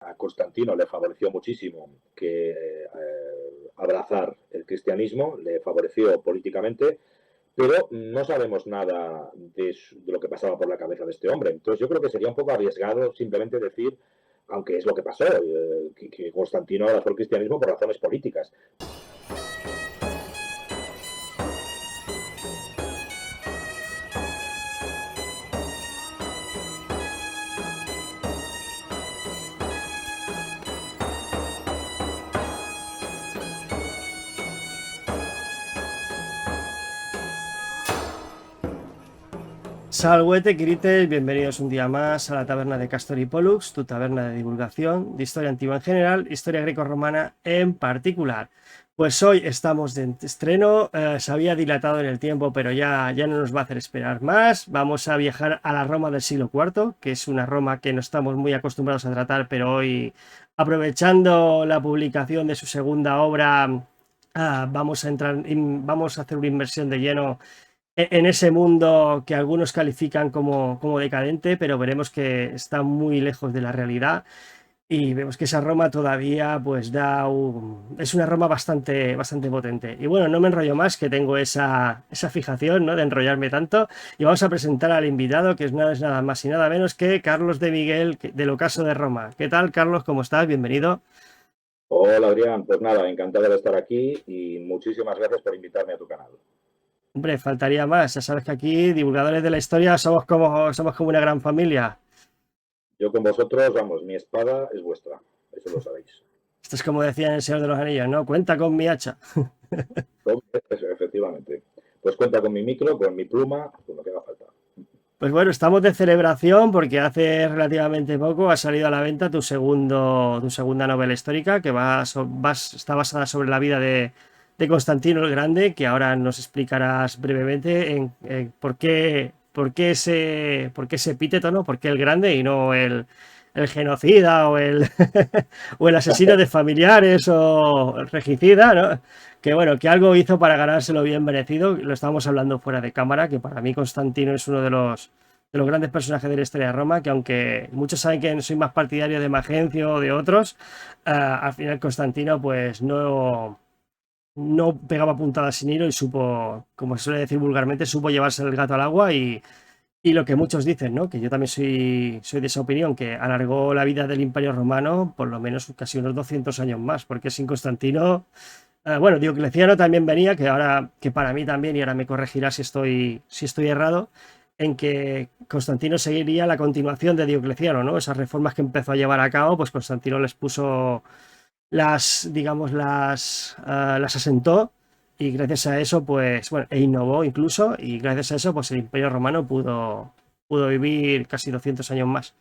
a Constantino le favoreció muchísimo que abrazar el cristianismo, le favoreció políticamente, pero no sabemos nada de lo que pasaba por la cabeza de este hombre. Entonces yo creo que sería un poco arriesgado simplemente decir, aunque es lo que pasó, que Constantino abrazó el cristianismo por razones políticas. Salvete, Quirites, bienvenidos un día más a la taberna de Castor y Pollux, tu taberna de divulgación de historia antigua en general, historia greco-romana en particular. Pues hoy estamos de estreno, se había dilatado en el tiempo, pero ya no nos va a hacer esperar más. Vamos a viajar a la Roma del siglo IV, que es una Roma que no estamos muy acostumbrados a tratar, pero hoy, aprovechando la publicación de su segunda obra, vamos a hacer una inmersión de lleno en ese mundo que algunos califican como decadente, pero veremos que está muy lejos de la realidad y vemos que esa Roma todavía pues es una Roma bastante potente. Y bueno, no me enrollo más, que tengo esa fijación, ¿no?, de enrollarme tanto, y vamos a presentar al invitado, que es nada más y nada menos que Carlos de Miguel, del Ocaso de Roma. ¿Qué tal, Carlos? ¿Cómo estás? Bienvenido. Hola Adrián, pues nada, encantado de estar aquí y muchísimas gracias por invitarme a tu canal. Hombre, faltaría más. Ya sabes que aquí, divulgadores de la historia, somos como una gran familia. Yo con vosotros, vamos, mi espada es vuestra, eso lo sabéis. Esto es como decía en El Señor de los Anillos, ¿no? Cuenta con mi hacha. Eso, efectivamente. Pues cuenta con mi micro, con mi pluma, con lo que haga falta. Pues bueno, estamos de celebración porque hace relativamente poco ha salido a la venta tu segunda novela histórica, que está basada sobre la vida de Constantino el Grande, que ahora nos explicarás brevemente en por qué ese epíteto, ¿no? ¿Por qué el Grande y no el genocida o o el asesino de familiares o el regicida, ¿no? Que bueno, que algo hizo para ganárselo bien merecido. Lo estábamos hablando fuera de cámara, que para mí Constantino es uno de los grandes personajes de la historia de Roma, que aunque muchos saben que soy más partidario de Magencio o de otros, al final Constantino pues no pegaba puntadas sin hilo y supo, como se suele decir vulgarmente, supo llevarse el gato al agua y lo que muchos dicen, ¿no? Que yo también soy de esa opinión, que alargó la vida del Imperio Romano por lo menos casi unos 200 años más, porque sin Constantino, bueno, Diocleciano también venía, que para mí también, y ahora me corregirá si estoy errado, en que Constantino seguiría la continuación de Diocleciano, ¿no? Esas reformas que empezó a llevar a cabo, pues Constantino les puso digamos, las asentó, y gracias a eso, pues, bueno, e innovó incluso, y gracias a eso, pues el Imperio Romano pudo vivir casi 200 años más.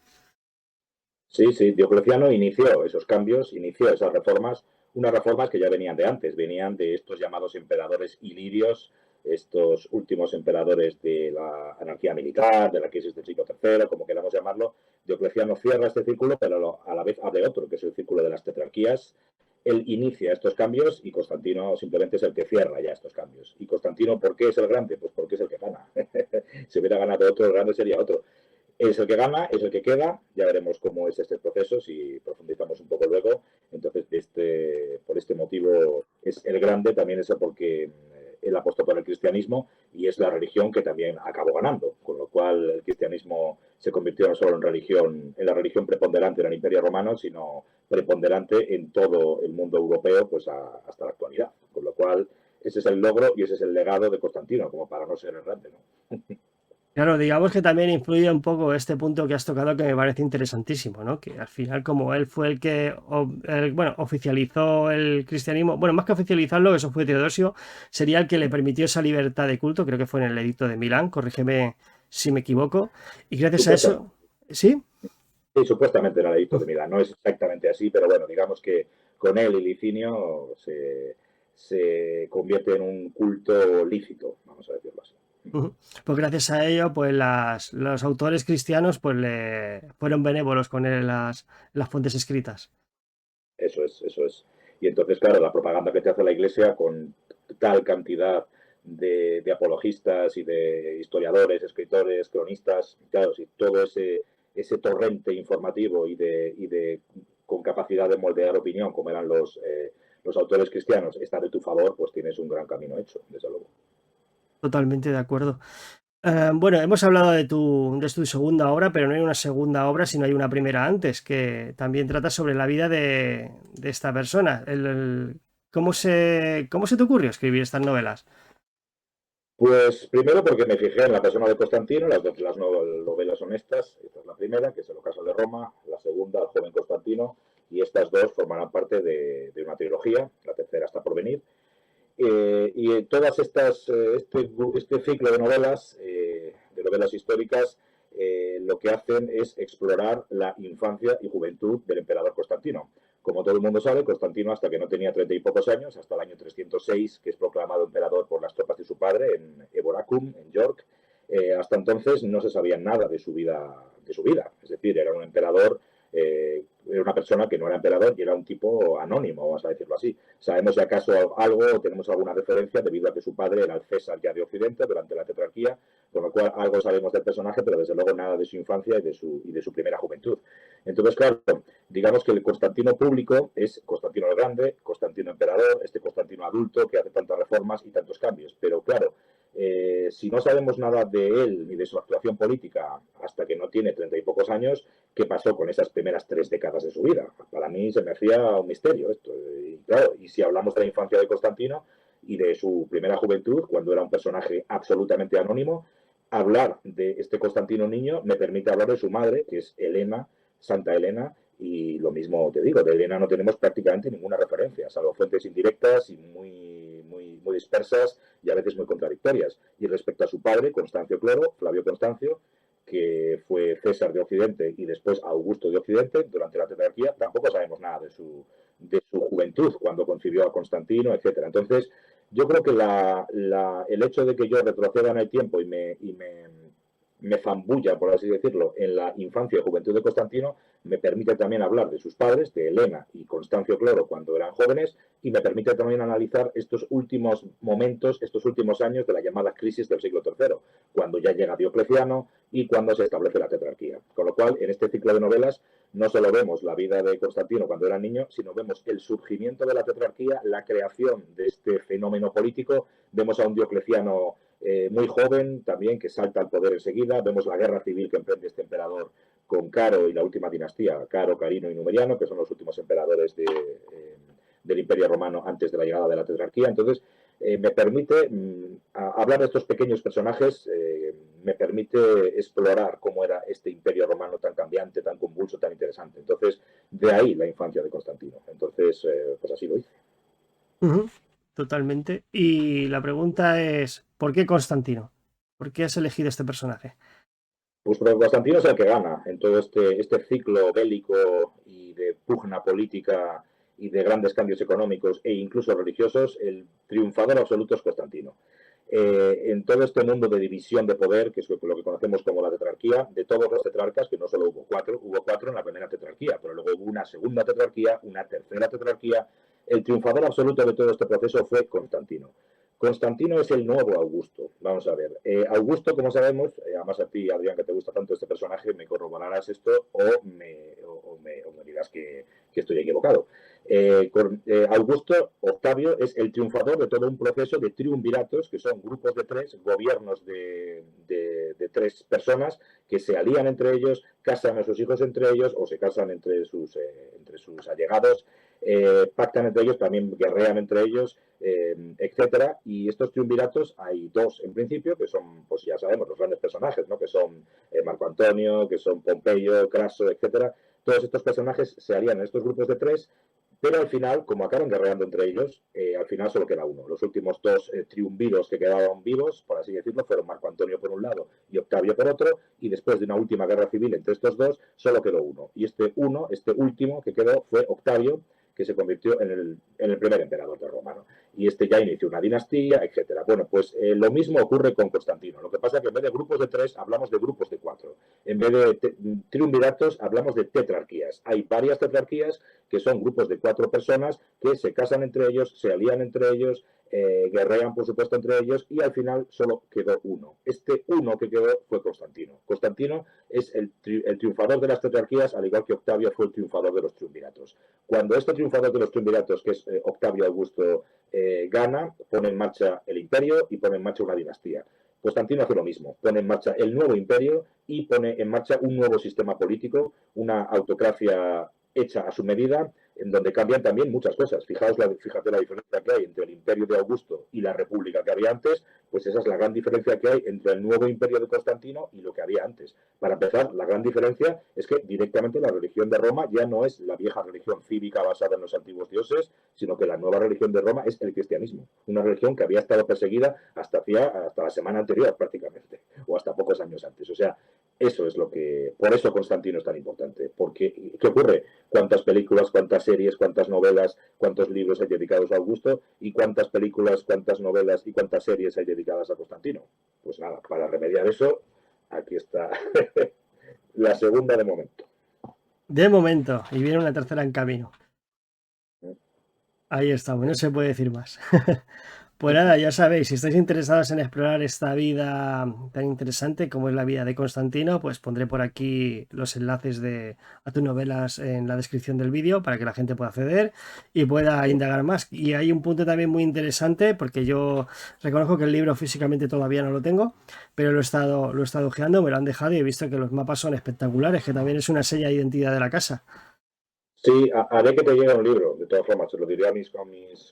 Sí, sí, Diocleciano inició esos cambios, inició esas reformas, unas reformas que ya venían de antes, venían de estos llamados emperadores ilirios, estos últimos emperadores de la anarquía militar, de la crisis del siglo III, como queramos llamarlo. Diocleciano cierra este círculo, pero a la vez abre otro, que es el círculo de las tetrarquías. Él inicia estos cambios y Constantino simplemente es el que cierra ya estos cambios. ¿Y Constantino por qué es el grande? Pues porque es el que gana. Si hubiera ganado otro, el grande sería otro. Es el que gana, es el que queda, ya veremos cómo es este proceso, si profundizamos un poco luego. Entonces, por este motivo es el grande, también es porque él apostó por el cristianismo y es la religión que también acabó ganando, con lo cual el cristianismo se convirtió no solo en la religión preponderante en el Imperio Romano, sino preponderante en todo el mundo europeo, pues hasta la actualidad. Con lo cual, ese es el logro y ese es el legado de Constantino, como para no ser el grande, ¿no? Claro, digamos que también influye un poco este punto que has tocado, que me parece interesantísimo, ¿no? Que al final, como él fue el que, bueno, oficializó el cristianismo, bueno, más que oficializarlo, eso fue Teodosio, sería el que le permitió esa libertad de culto, creo que fue en el Edicto de Milán, corrígeme si me equivoco, y gracias a Supuestamente. eso, ¿sí? Sí, supuestamente era el edicto de Milán. No es exactamente así, pero bueno, digamos que con él y Licinio se convierte en un culto lícito, vamos a decirlo así. Ujú. Pues gracias a ello, pues los autores cristianos pues le fueron benévolos con él en las fuentes escritas. Eso es, eso es. Y entonces, claro, la propaganda que te hace la Iglesia con tal cantidad de apologistas y de historiadores, escritores, cronistas, claro, si todo ese torrente informativo y de capacidad de moldear opinión, como eran los autores cristianos, está de tu favor, pues tienes un gran camino hecho, desde luego. Totalmente de acuerdo. Bueno, hemos hablado de tu segunda obra, pero no hay una segunda obra, sino hay una primera antes, que también trata sobre la vida de esta persona. ¿Cómo se te ocurrió escribir estas novelas? Pues primero porque me fijé en la persona de Constantino, las novelas son estas, esta es la primera, que es el ocaso de Roma, la segunda, el joven Constantino, y estas dos formarán parte de una trilogía, la tercera está por venir. Y todas estas, este ciclo de novelas históricas, lo que hacen es explorar la infancia y juventud del emperador Constantino. Como todo el mundo sabe, Constantino, hasta que no tenía 30 y pocos años, hasta el año 306, que es proclamado emperador por las tropas de su padre en Eboracum, en York, hasta entonces no se sabía nada de su vida. Es decir, era un emperador, era una persona que no era emperador y era un tipo anónimo, vamos a decirlo así. Sabemos si acaso algo o tenemos alguna referencia debido a que su padre era el César ya de Occidente durante la tetrarquía, con lo cual algo sabemos del personaje, pero desde luego nada de su infancia y de su primera juventud. Entonces, claro, digamos que el Constantino público es Constantino el Grande, Constantino emperador, este Constantino adulto que hace tantas reformas y tantos cambios. Pero claro, si no sabemos nada de él ni de su actuación política hasta que no tiene 30 y pocos años, ¿qué pasó con esas primeras 3 décadas de su vida? Para mí se me hacía un misterio esto. Y claro, y si hablamos de la infancia de Constantino y de su primera juventud, cuando era un personaje absolutamente anónimo, hablar de este Constantino niño me permite hablar de su madre, que es Helena, Santa Helena, y lo mismo te digo, de Helena no tenemos prácticamente ninguna referencia, salvo fuentes indirectas y muy dispersas y a veces muy contradictorias. Y respecto a su padre, Constancio Cloro, Flavio Constancio, que fue César de Occidente y después Augusto de Occidente durante la tetrarquía, tampoco sabemos nada de su juventud, cuando concibió a Constantino, etcétera. Entonces, yo creo que el hecho de que yo retroceda en el tiempo y me zambulla, por así decirlo, en la infancia y juventud de Constantino, me permite también hablar de sus padres, de Helena y Constancio Cloro, cuando eran jóvenes, y me permite también analizar estos últimos momentos, estos últimos años de la llamada crisis del siglo III, cuando ya llega Diocleciano y cuando se establece la tetrarquía. Con lo cual, en este ciclo de novelas, no solo vemos la vida de Constantino cuando era niño, sino vemos el surgimiento de la tetrarquía, la creación de este fenómeno político, vemos a un Diocleciano muy joven también, que salta al poder enseguida. Vemos la guerra civil que emprende este emperador con Caro y la última dinastía, Caro, Carino y Numeriano, que son los últimos emperadores del Imperio Romano antes de la llegada de la tetrarquía. Entonces, me permite hablar de estos pequeños personajes, me permite explorar cómo era este Imperio Romano tan cambiante, tan convulso, tan interesante. Entonces, de ahí la infancia de Constantino. Entonces, pues así lo hice. Ujú, totalmente. Y la pregunta es, ¿por qué Constantino? ¿Por qué has elegido este personaje? Pues Constantino es el que gana en todo este ciclo bélico y de pugna política y de grandes cambios económicos e incluso religiosos. El triunfador absoluto es Constantino. En todo este mundo de división de poder, que es lo que conocemos como la tetrarquía, de todos los tetrarcas, que no solo hubo cuatro en la primera tetrarquía, pero luego hubo una segunda tetrarquía, una tercera tetrarquía. El triunfador absoluto de todo este proceso fue Constantino. Constantino es el nuevo Augusto. Vamos a ver. Augusto, como sabemos, además a ti, Adrián, que te gusta tanto este personaje, me corroborarás esto o me dirás que estoy equivocado. Augusto Octavio es el triunfador de todo un proceso de triunviratos, que son grupos de 3, gobiernos de 3 personas que se alían entre ellos, casan a sus hijos entre ellos o se casan entre sus allegados, pactan entre ellos, también guerrean entre ellos, etcétera. Y estos triunviratos hay 2 en principio, que son, pues ya sabemos, los grandes personajes, ¿no? Que son Marco Antonio, que son Pompeyo, Craso, etcétera. Todos estos personajes se alían en estos grupos de 3, pero al final, como acaban guerreando entre ellos, al final solo queda uno. Los últimos 2 triunviros que quedaban vivos, por así decirlo, fueron Marco Antonio por un lado y Octavio por otro, y después de una última guerra civil entre estos 2, solo quedó uno. Y este último que quedó fue Octavio, que se convirtió en el primer emperador de Roma, ¿no? Y este ya inició una dinastía, etcétera. Bueno, pues lo mismo ocurre con Constantino. Lo que pasa es que en vez de grupos de 3, hablamos de grupos de 4. En vez de triunviratos, hablamos de tetrarquías. Hay varias tetrarquías que son grupos de 4 personas que se casan entre ellos, se alían entre ellos, guerrean, por supuesto, entre ellos y al final solo quedó uno. Este uno que quedó fue Constantino. Constantino es el triunfador de las tetrarquías, al igual que Octavio fue el triunfador de los triunviratos. Cuando este triunfador de los triunviratos, que es Octavio Augusto, gana, pone en marcha el imperio y pone en marcha una dinastía. Constantino hace lo mismo, pone en marcha el nuevo imperio y pone en marcha un nuevo sistema político, una autocracia hecha a su medida, en donde cambian también muchas cosas. Fíjate la diferencia que hay entre el imperio de Augusto y la república que había antes, pues esa es la gran diferencia que hay entre el nuevo imperio de Constantino y lo que había antes. Para empezar, la gran diferencia es que directamente la religión de Roma ya no es la vieja religión cívica basada en los antiguos dioses, sino que la nueva religión de Roma es el cristianismo, una religión que había estado perseguida hasta la semana anterior prácticamente, o hasta pocos años antes. O sea, eso es lo que... Por eso Constantino es tan importante. Porque, ¿qué ocurre? ¿Cuántas películas, cuántas series, cuántas novelas, cuántos libros hay dedicados a Augusto? ¿Y cuántas películas, cuántas novelas y cuántas series hay dedicadas a Constantino? Pues nada, para remediar eso, aquí está la segunda de momento. De momento, y viene una tercera en camino. Ahí estamos, no se puede decir más. Pues nada, ya sabéis, si estáis interesados en explorar esta vida tan interesante como es la vida de Constantino, pues pondré por aquí los enlaces a tus novelas en la descripción del vídeo para que la gente pueda acceder y pueda indagar más. Y hay un punto también muy interesante, porque yo reconozco que el libro físicamente todavía no lo tengo, pero lo he estado ojeando, me lo han dejado y he visto que los mapas son espectaculares, que también es una seña de identidad de la casa. Sí, haré que te llegue un libro, de todas formas, se lo diré a mis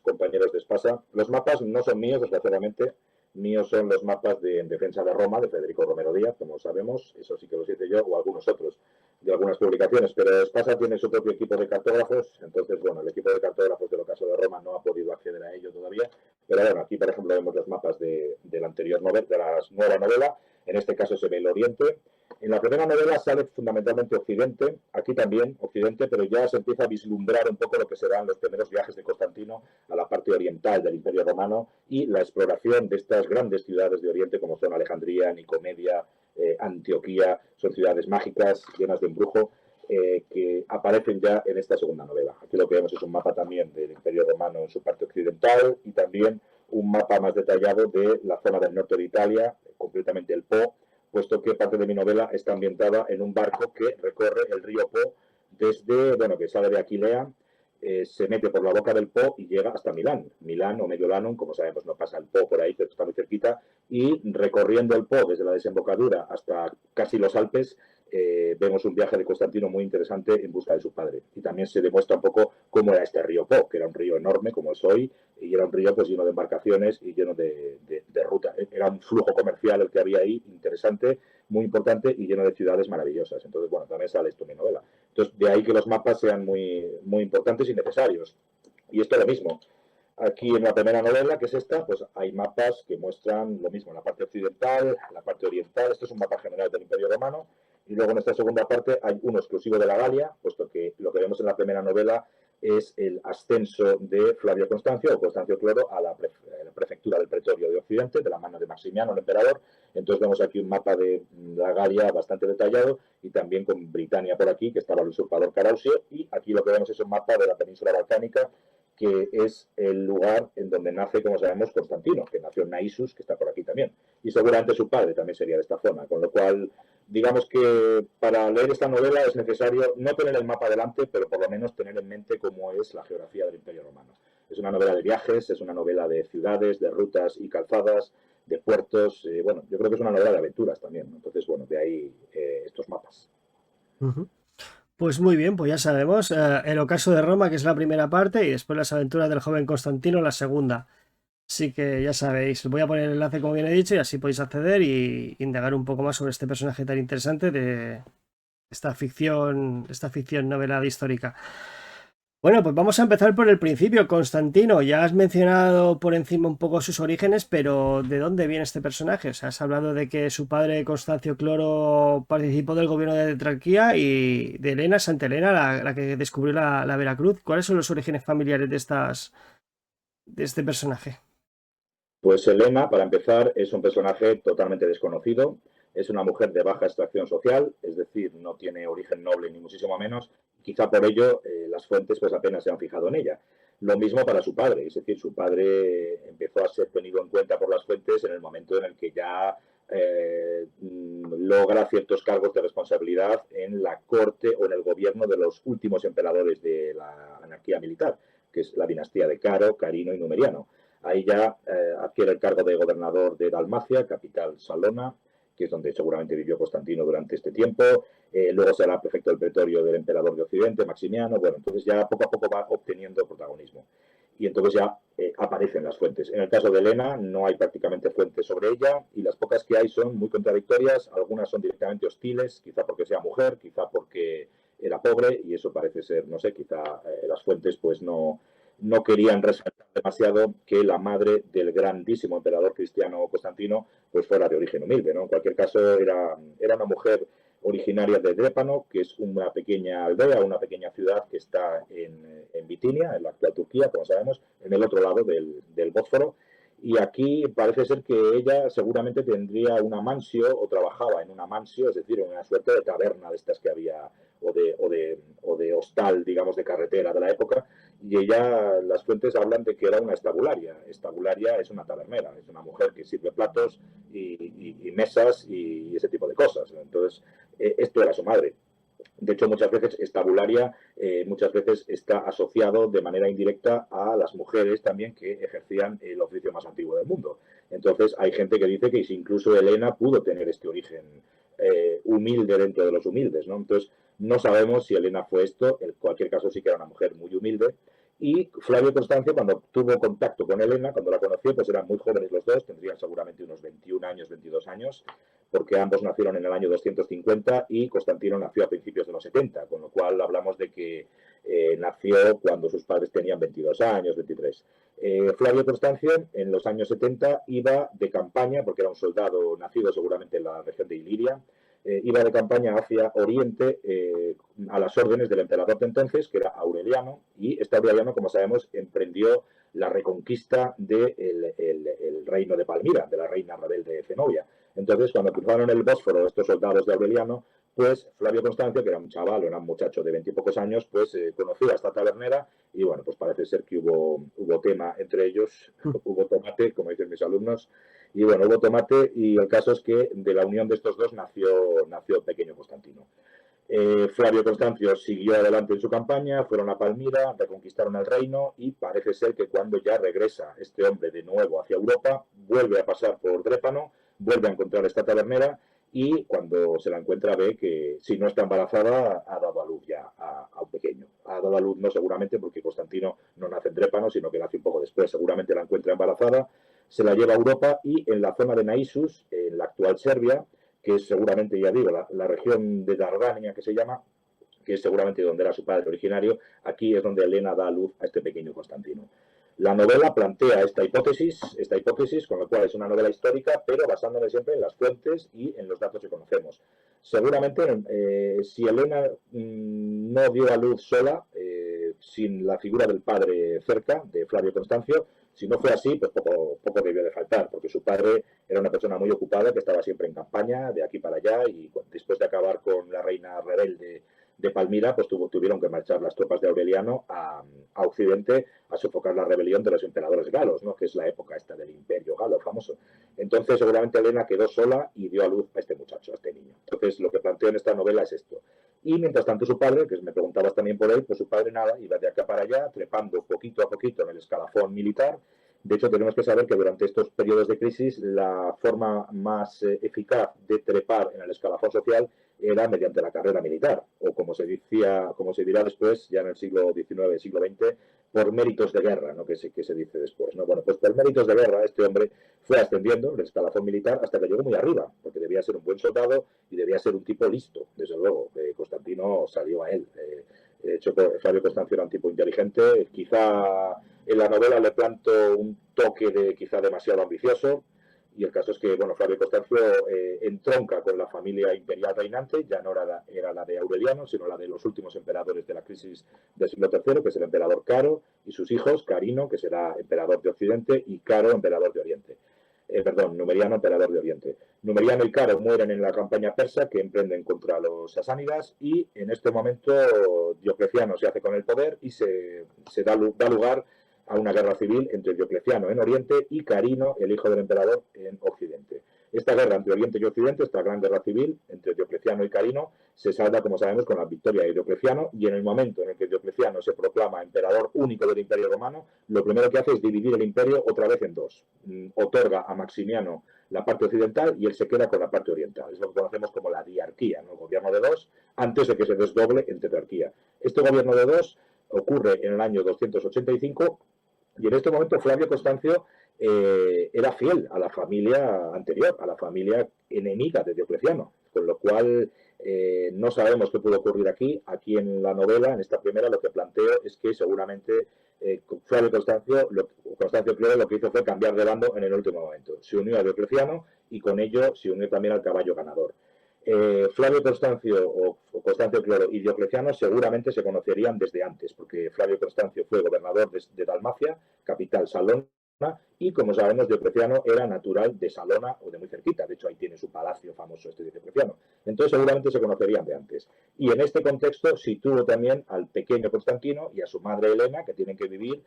compañeros de Espasa. Los mapas no son míos, desgraciadamente. Míos son los mapas de En defensa de Roma, de Federico Romero Díaz, como sabemos. Eso sí que los hice yo, o algunos otros, de algunas publicaciones. Pero Espasa tiene su propio equipo de cartógrafos. Entonces, bueno, el equipo de cartógrafos del ocaso de Roma no ha podido acceder a ello todavía. Pero bueno, aquí, por ejemplo, vemos los mapas de la anterior novela, de la nueva novela. En este caso se ve el Oriente. En la primera novela sale fundamentalmente Occidente, aquí también Occidente, pero ya se empieza a vislumbrar un poco lo que serán los primeros viajes de Constantino a la parte oriental del Imperio Romano y la exploración de estas grandes ciudades de Oriente como son Alejandría, Nicomedia, Antioquía. Son ciudades mágicas, llenas de embrujo, que aparecen ya en esta segunda novela. Aquí lo que vemos es un mapa también del Imperio Romano en su parte occidental y también un mapa más detallado de la zona del norte de Italia, concretamente el Po, puesto que parte de mi novela está ambientada en un barco que recorre el río Po desde, bueno, que sale de Aquilea, se mete por la boca del Po y llega hasta Milán. Milán o Mediolanum, como sabemos, no pasa el Po por ahí, que está muy cerquita, y recorriendo el Po desde la desembocadura hasta casi los Alpes, vemos un viaje de Constantino muy interesante en busca de su padre. Y también se demuestra un poco cómo era este río Po, que era un río enorme como es hoy, y era un río pues lleno de embarcaciones y lleno de ruta. Era un flujo comercial el que había ahí, interesante, muy importante y lleno de ciudades maravillosas. Entonces, bueno, también sale esto en mi novela. Entonces, de ahí que los mapas sean muy, muy importantes y necesarios. Y esto es lo mismo. Aquí en la primera novela, que es esta, pues hay mapas que muestran lo mismo, la parte occidental, la parte oriental. Esto es un mapa general del Imperio Romano. Y luego en esta segunda parte hay uno exclusivo de la Galia, puesto que lo que vemos en la primera novela es el ascenso de Flavio Constancio o Constancio Cloro a la prefectura del Pretorio de Occidente, de la mano de Maximiano, el emperador. Entonces vemos aquí un mapa de la Galia bastante detallado y también con Britania por aquí, que estaba el usurpador Carausio. Y aquí lo que vemos es un mapa de la península balcánica, que es el lugar en donde nace, como sabemos, Constantino, que nació en Naissus, que está por aquí también. Y seguramente su padre también sería de esta zona, con lo cual digamos que para leer esta novela es necesario no tener el mapa delante, pero por lo menos tener en mente cómo es la geografía del Imperio Romano. Es una novela de viajes, es una novela de ciudades, de rutas y calzadas, de puertos. Bueno, yo creo que es una novela de aventuras también, ¿no? Entonces, bueno, de ahí estos mapas. Pues muy bien, pues ya sabemos, el ocaso de Roma, que es la primera parte, y después las aventuras del joven Constantino, la segunda. Así que ya sabéis, voy a poner el enlace como bien he dicho y así podéis acceder y indagar un poco más sobre este personaje tan interesante de esta ficción novelada histórica. Bueno, pues vamos a empezar por el principio. Constantino, ya has mencionado por encima un poco sus orígenes, pero ¿de dónde viene este personaje? O sea, has hablado de que su padre, Constancio Cloro, participó del gobierno de Tetrarquía y de Helena, Santa Helena, la que descubrió la Veracruz. ¿Cuáles son los orígenes familiares de este personaje? Pues Helena, para empezar, es un personaje totalmente desconocido. Es una mujer de baja extracción social, es decir, no tiene origen noble ni muchísimo menos. Quizá por ello las fuentes pues apenas se han fijado en ella. Lo mismo para su padre, es decir, su padre empezó a ser tenido en cuenta por las fuentes en el momento en el que ya logra ciertos cargos de responsabilidad en la corte o en el gobierno de los últimos emperadores de la anarquía militar, que es la dinastía de Caro, Carino y Numeriano. Ahí ya adquiere el cargo de gobernador de Dalmacia, capital Salona, que es donde seguramente vivió Constantino durante este tiempo. Luego será prefecto del pretorio del emperador de Occidente, Maximiano. Bueno, entonces ya poco a poco va obteniendo protagonismo. Y entonces ya aparecen las fuentes. En el caso de Helena no hay prácticamente fuentes sobre ella y las pocas que hay son muy contradictorias. Algunas son directamente hostiles, quizá porque sea mujer, quizá porque era pobre y eso parece ser, no sé, quizá las fuentes pues no querían resaltar demasiado que la madre del grandísimo emperador cristiano Constantino pues fuera de origen humilde, ¿no? En cualquier caso era una mujer originaria de Drépano, que es una pequeña aldea, una pequeña ciudad que está en Bitinia, en la actual Turquía, como sabemos, en el otro lado del Bósforo. Y aquí parece ser que ella seguramente tendría una mansio o trabajaba en una mansio, es decir, en una suerte de taberna de estas que había o de hostal, digamos, de carretera de la época. Y ella, las fuentes hablan de que era una estabularia. Estabularia es una tabernera, es una mujer que sirve platos y mesas y ese tipo de cosas. Entonces, esto era su madre. De hecho, muchas veces estabularia muchas veces está asociado de manera indirecta a las mujeres también que ejercían el oficio más antiguo del mundo. Entonces, hay gente que dice que incluso Helena pudo tener este origen humilde dentro de los humildes, ¿no? Entonces, no sabemos si Helena fue esto, en cualquier caso sí que era una mujer muy humilde. Y Flavio Constancio, cuando tuvo contacto con Helena, cuando la conoció, pues eran muy jóvenes los dos, tendrían seguramente unos 21 años, 22 años, porque ambos nacieron en el año 250 y Constantino nació a principios de los 70, con lo cual hablamos de que nació cuando sus padres tenían 22 años, 23. Flavio Constancio en los años 70 iba de campaña, porque era un soldado nacido seguramente en la región de Iliria, iba de campaña hacia Oriente a las órdenes del emperador de entonces, que era Aureliano, y este Aureliano, como sabemos, emprendió la reconquista del reino de Palmira, de la reina rebelde Zenobia. Entonces, cuando cruzaron el Bósforo estos soldados de Aureliano, pues Flavio Constancio, que era un chaval, era un muchacho de 20 y pocos años, pues conoció a esta tabernera y bueno, pues parece ser que hubo tema entre ellos, hubo tomate, como dicen mis alumnos, y bueno, hubo tomate y el caso es que de la unión de estos dos nació el pequeño Constantino. Flavio Constancio siguió adelante en su campaña, fueron a Palmira, reconquistaron el reino y parece ser que cuando ya regresa este hombre de nuevo hacia Europa, vuelve a pasar por Drépano, vuelve a encontrar esta tabernera y cuando se la encuentra ve que si no está embarazada ha dado a luz ya a un pequeño. Ha dado a luz no seguramente porque Constantino no nace en Drépano, sino que nace un poco después. Seguramente la encuentra embarazada, se la lleva a Europa y en la zona de Naissus, en la actual Serbia, que es seguramente, ya digo, la región de Dardania que se llama, que es seguramente donde era su padre originario, aquí es donde Helena da a luz a este pequeño Constantino. La novela plantea esta hipótesis, con lo cual es una novela histórica, pero basándome siempre en las fuentes y en los datos que conocemos. Seguramente, si Helena no dio a luz sola, sin la figura del padre cerca, de Flavio Constancio, si no fue así, pues poco debió de faltar, porque su padre era una persona muy ocupada que estaba siempre en campaña, de aquí para allá, y después de acabar con la reina rebelde de Palmira, pues tuvieron que marchar las tropas de Aureliano a Occidente a sofocar la rebelión de los emperadores galos, ¿no? Que es la época esta del imperio galo famoso. Entonces, seguramente Helena quedó sola y dio a luz a este muchacho, a este niño. Entonces, lo que planteo en esta novela es esto. Y mientras tanto su padre, que me preguntabas también por él, pues su padre nada, iba de acá para allá, trepando poquito a poquito en el escalafón militar. De hecho, tenemos que saber que durante estos periodos de crisis la forma más eficaz de trepar en el escalafón social era mediante la carrera militar, o como se dirá después, ya en el siglo XIX, siglo XX, por méritos de guerra, ¿no? que se dice después. ¿No? Bueno, pues por méritos de guerra este hombre fue ascendiendo en el escalafón militar hasta que llegó muy arriba, porque debía ser un buen soldado y debía ser un tipo listo, desde luego. Constantino salió a él. De hecho, Flavio Constancio era un tipo inteligente, quizá en la novela le planto un toque de quizá demasiado ambicioso, y el caso es que, bueno, Flavio Constancio entronca con la familia imperial reinante, ya no era la de Aureliano, sino la de los últimos emperadores de la crisis del siglo III, que es el emperador Caro, y sus hijos, Carino, que será emperador de Occidente, y Caro, emperador de Oriente. Numeriano, emperador de Oriente. Numeriano y Caro mueren en la campaña persa que emprenden contra los sasánidas y en este momento Diocleciano se hace con el poder y se da lugar a una guerra civil entre Diocleciano en Oriente y Carino, el hijo del emperador, en Occidente. Esta guerra entre Oriente y Occidente, esta gran guerra civil entre Diocleciano y Carino, se salda, como sabemos, con la victoria de Diocleciano, y en el momento en el que Diocleciano se proclama emperador único del Imperio Romano, lo primero que hace es dividir el imperio otra vez en dos. Otorga a Maximiano la parte occidental y él se queda con la parte oriental. Es lo que conocemos como la diarquía, ¿no? El gobierno de dos, antes de que se desdoble en tetrarquía. Este gobierno de dos ocurre en el año 285 y en este momento Flavio Constancio era fiel a la familia anterior, a la familia enemiga de Diocleciano, con lo cual no sabemos qué pudo ocurrir aquí. Aquí en la novela, en esta primera, lo que planteo es que seguramente Flavio Constancio Clero lo que hizo fue cambiar de bando en el último momento. Se unió a Diocleciano y con ello se unió también al caballo ganador. Flavio Constancio o Constancio Clero y Diocleciano seguramente se conocerían desde antes, porque Flavio Constancio fue gobernador de Dalmacia, capital Salona, y como sabemos Diocleciano era natural de Salona o de muy cerquita, de hecho ahí tiene su palacio famoso este de Diocleciano, entonces seguramente se conocerían de antes. Y en este contexto situó también al pequeño Constantino y a su madre Helena, que tienen que vivir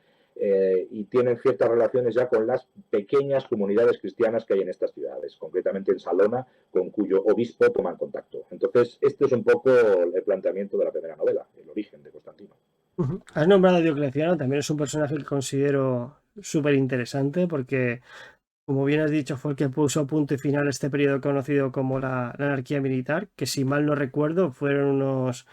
y tienen ciertas relaciones ya con las pequeñas comunidades cristianas que hay en estas ciudades, concretamente en Salona, con cuyo obispo toman contacto. Entonces, este es un poco el planteamiento de la primera novela, el origen de Constantino. Has nombrado a Diocleciano, también es un personaje que considero súper interesante porque, como bien has dicho, fue el que puso punto y final a este periodo conocido como la anarquía militar, que si mal no recuerdo fueron unos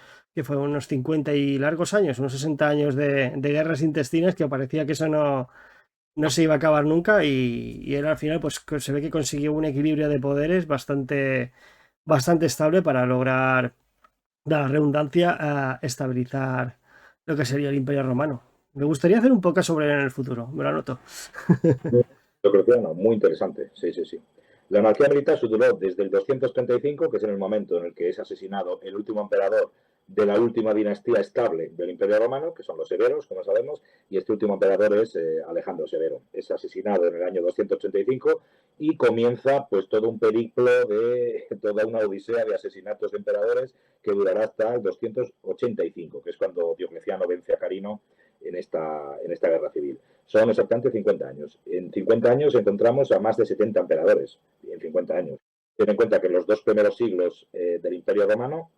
50 y largos años, unos 60 años de guerras intestinas que parecía que eso no se iba a acabar nunca y él al final pues se ve que consiguió un equilibrio de poderes bastante estable para lograr, da la redundancia, a estabilizar lo que sería el Imperio Romano. Me gustaría hacer un podcast sobre él en el futuro, me lo anoto. Diocleciano, muy interesante, sí, sí, sí. La anarquía militar se duró desde el 235, que es en el momento en el que es asesinado el último emperador de la última dinastía estable del Imperio Romano, que son los Severos, como sabemos, y este último emperador es Alejandro Severo. Es asesinado en el año 285 y comienza pues todo un periplo toda una odisea de asesinatos de emperadores que durará hasta el 285, que es cuando Diocleciano vence a Carino en esta guerra civil. Son exactamente 50 años. En 50 años encontramos a más de 70 emperadores, en 50 años. Ten en cuenta que en los dos primeros siglos del Imperio Romano,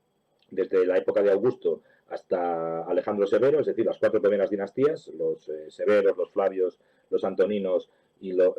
desde la época de Augusto hasta Alejandro Severo, es decir, las cuatro primeras dinastías, los Severos, los Flavios, los Antoninos y los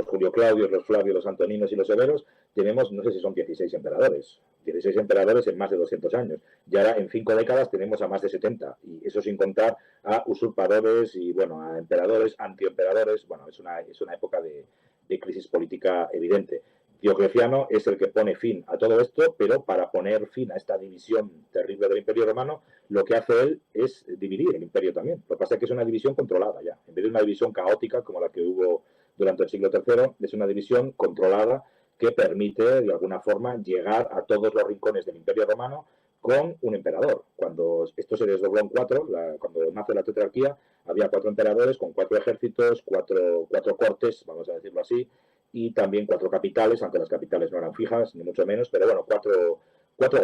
Julio Claudios, los Flavios, los Antoninos y los Severos, tenemos, no sé si son 16 emperadores. 16 emperadores en más de 200 años. Y ahora en 5 décadas tenemos a más de 70. Y eso sin contar a usurpadores y, bueno, a emperadores, antiemperadores. Bueno, es una época de crisis política evidente. Diocleciano es el que pone fin a todo esto, pero para poner fin a esta división terrible del Imperio Romano, lo que hace él es dividir el imperio también. Lo que pasa es que es una división controlada ya. En vez de una división caótica como la que hubo durante el siglo III, es una división controlada que permite, de alguna forma, llegar a todos los rincones del Imperio Romano con un emperador. Cuando esto se desdobló en cuatro, cuando nace la tetrarquía, había 4 emperadores con 4 ejércitos, cuatro cortes, vamos a decirlo así, y también 4 capitales, aunque las capitales no eran fijas, ni mucho menos, pero bueno, cuatro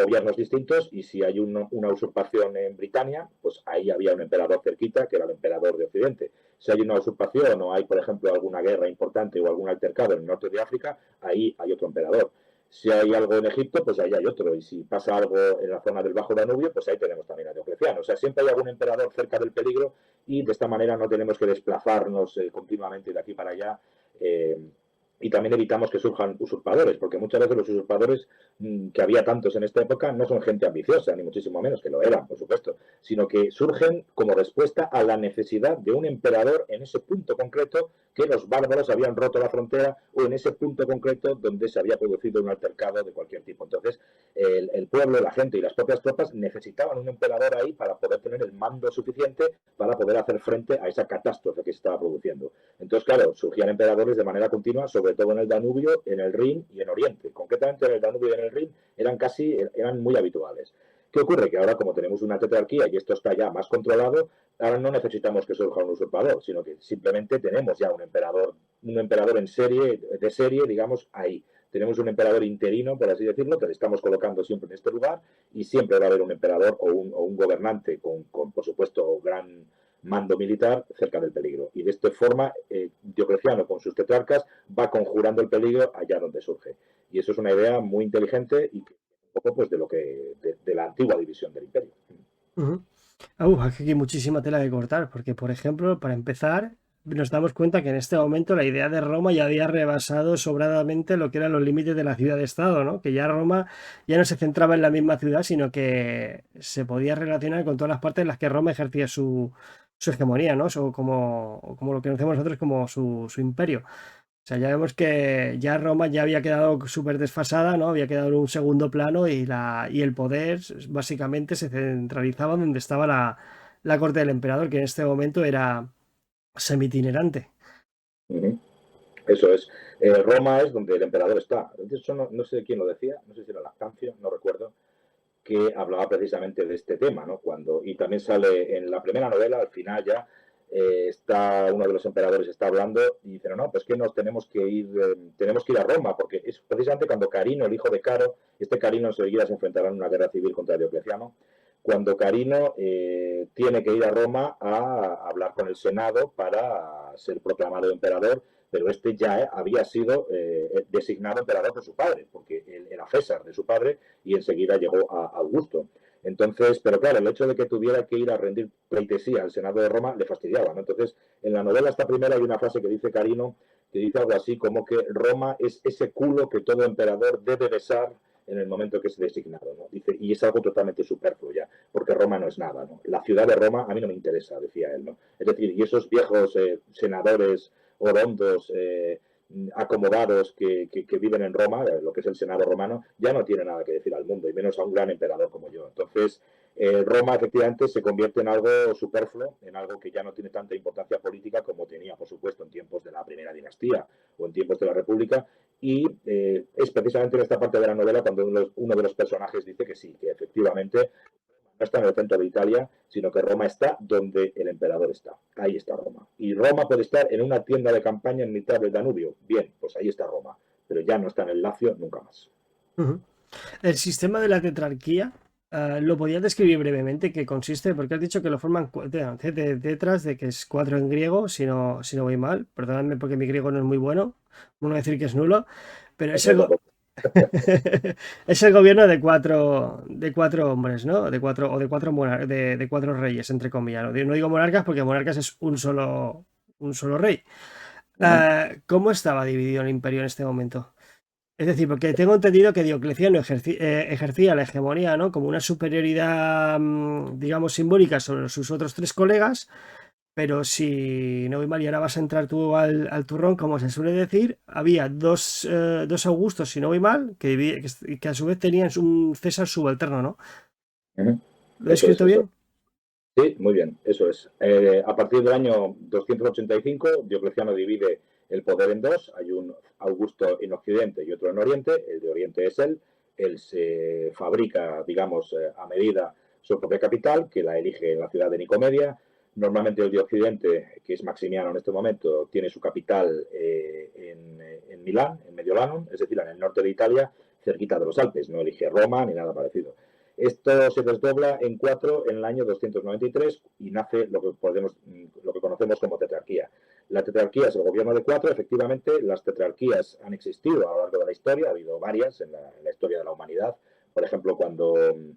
gobiernos distintos, y si hay una usurpación en Britania, pues ahí había un emperador cerquita, que era el emperador de Occidente. Si hay una usurpación o hay, por ejemplo, alguna guerra importante o algún altercado en el norte de África, ahí hay otro emperador. Si hay algo en Egipto, pues ahí hay otro. Y si pasa algo en la zona del Bajo Danubio, pues ahí tenemos también a Diocleciano. O sea, siempre hay algún emperador cerca del peligro y de esta manera no tenemos que desplazarnos continuamente de aquí para allá. Y también evitamos que surjan usurpadores, porque muchas veces los usurpadores que había tantos en esta época no son gente ambiciosa, ni muchísimo menos, que lo eran, por supuesto, sino que surgen como respuesta a la necesidad de un emperador en ese punto concreto que los bárbaros habían roto la frontera o en ese punto concreto donde se había producido un altercado de cualquier tipo. Entonces, el pueblo, la gente y las propias tropas necesitaban un emperador ahí para poder tener el mando suficiente para poder hacer frente a esa catástrofe que se estaba produciendo. Entonces, claro, surgían emperadores de manera continua, sobre todo en el Danubio, en el Rin y en Oriente. Concretamente en el Danubio y en el Rin eran muy habituales. ¿Qué ocurre? Que ahora, como tenemos una tetrarquía y esto está ya más controlado, ahora no necesitamos que surja un usurpador, sino que simplemente tenemos ya un emperador en serie, de serie, digamos, ahí. Tenemos un emperador interino, por así decirlo, que le estamos colocando siempre en este lugar y siempre va a haber un emperador o un gobernante con, por supuesto, gran mando militar cerca del peligro. Y de esta forma, Diocleciano con sus tetrarcas va conjurando el peligro allá donde surge. Y eso es una idea muy inteligente y un poco pues de la antigua división del imperio. Ujú. Aquí hay muchísima tela que cortar, porque por ejemplo, para empezar, nos damos cuenta que en este momento la idea de Roma ya había rebasado sobradamente lo que eran los límites de la ciudad-estado, ¿no? Que ya Roma ya no se centraba en la misma ciudad, sino que se podía relacionar con todas las partes en las que Roma ejercía su hegemonía, ¿no? O como lo que conocemos nosotros como su imperio. O sea, ya vemos que ya Roma ya había quedado súper desfasada, ¿no? Había quedado en un segundo plano y el poder básicamente se centralizaba donde estaba la corte del emperador, que en este momento era semi-itinerante. Eso es. Roma es donde el emperador está. Eso no sé quién lo decía, no sé si era Lactancio, no recuerdo, que hablaba precisamente de este tema, ¿no? Y también sale en la primera novela, al final ya, está uno de los emperadores está hablando y dice, no, pues que nos tenemos que ir a Roma, porque es precisamente cuando Carino, el hijo de Caro, Carino enseguida se enfrentará en una guerra civil contra Diocleciano, cuando Carino tiene que ir a Roma a hablar con el Senado para ser proclamado emperador, pero ya había sido designado emperador por su padre, porque él era César de su padre y enseguida llegó a Augusto. Entonces, pero claro, el hecho de que tuviera que ir a rendir pleitesía al Senado de Roma le fastidiaba, ¿no? Entonces, en la novela esta primera hay una frase que dice Carino, que dice algo así como que Roma es ese culo que todo emperador debe besar en el momento que es designado, ¿no? Dice, y es algo totalmente superfluo ya, porque Roma no es nada, ¿no? La ciudad de Roma a mí no me interesa, decía él, ¿no? Es decir, y esos viejos senadores orondos, acomodados que viven en Roma, lo que es el Senado romano, ya no tiene nada que decir al mundo, y menos a un gran emperador como yo. Entonces, Roma efectivamente se convierte en algo superfluo, en algo que ya no tiene tanta importancia política como tenía, por supuesto, en tiempos de la primera dinastía o en tiempos de la República, y es precisamente en esta parte de la novela cuando uno de los personajes dice que sí, que efectivamente no está en el centro de Italia, sino que Roma está donde el emperador está. Ahí está Roma. Y Roma puede estar en una tienda de campaña en mitad del Danubio. Bien, pues ahí está Roma. Pero ya no está en el Lacio nunca más. El sistema de la tetrarquía, lo podías describir brevemente, qué consiste, porque has dicho que lo forman tetras, de que es 4 en griego, si no voy mal, perdóname porque mi griego no es muy bueno, no voy a decir que es nulo, pero es el, es el gobierno de cuatro hombres, ¿no? De cuatro reyes, entre comillas. No digo monarcas porque monarcas es un solo rey. ¿Cómo estaba dividido el imperio en este momento? Es decir, porque tengo entendido que Diocleciano ejercía la hegemonía, ¿no? Como una superioridad, digamos, simbólica sobre sus otros 3 colegas, pero si no voy mal y ahora vas a entrar tú al turrón, como se suele decir, había dos Augustos, si no voy mal, que a su vez tenían un César subalterno, ¿no? ¿Lo he Eso es, escrito eso. bien? Sí, muy bien, eso es. A partir del año 285, Diocleciano divide el poder en dos. Hay un Augusto en Occidente y otro en Oriente. El de Oriente es él. Él se fabrica, digamos, a medida su propia capital, que la elige en la ciudad de Nicomedia. Normalmente el de Occidente, que es Maximiano en este momento, tiene su capital en Milán, en Mediolanum, es decir, en el norte de Italia, cerquita de los Alpes. No elige Roma ni nada parecido. Esto se desdobla en 4 en el año 293 y nace lo que conocemos como tetrarquía. La tetrarquía es el gobierno de 4. Efectivamente, las tetrarquías han existido a lo largo de la historia, ha habido varias en la historia de la humanidad. Por ejemplo, cuando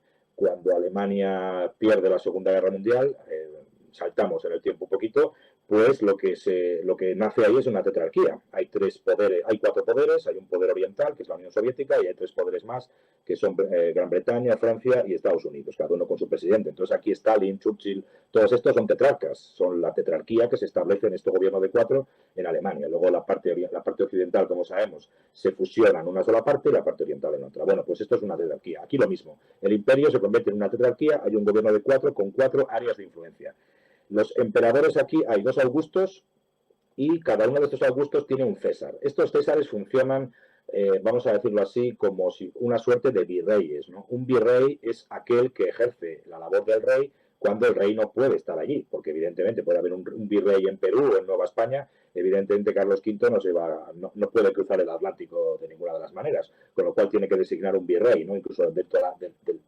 Alemania pierde la Segunda Guerra Mundial, saltamos en el tiempo un poquito, pues lo que nace ahí es una tetrarquía. Hay 4 poderes, hay un poder oriental, que es la Unión Soviética, y hay 3 poderes más, que son Gran Bretaña, Francia y Estados Unidos, cada uno con su presidente. Entonces aquí Stalin, Churchill, todos estos son tetrarcas, son la tetrarquía que se establece en este gobierno de 4 en Alemania. Luego la parte occidental, como sabemos, se fusiona en una sola parte y la parte oriental en otra. Bueno, pues esto es una tetrarquía. Aquí lo mismo. El imperio se convierte en una tetrarquía, hay un gobierno de 4 con 4 áreas de influencia. Los emperadores aquí hay 2 Augustos y cada uno de estos Augustos tiene un César. Estos Césares funcionan vamos a decirlo así, como si una suerte de virreyes, ¿no? Un virrey es aquel que ejerce la labor del rey cuando el rey no puede estar allí, porque evidentemente puede haber un virrey en Perú o en Nueva España, evidentemente Carlos V no puede cruzar el Atlántico de ninguna de las maneras, con lo cual tiene que designar un virrey, ¿no? Incluso dentro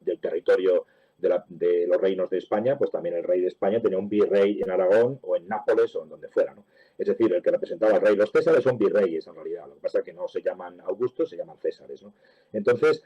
del territorio de los reinos de España, pues también el rey de España tenía un virrey en Aragón o en Nápoles o en donde fuera, ¿no? Es decir, el que representaba al rey. Los césares son virreyes en realidad, lo que pasa es que no se llaman Augustos, se llaman Césares, ¿no? Entonces,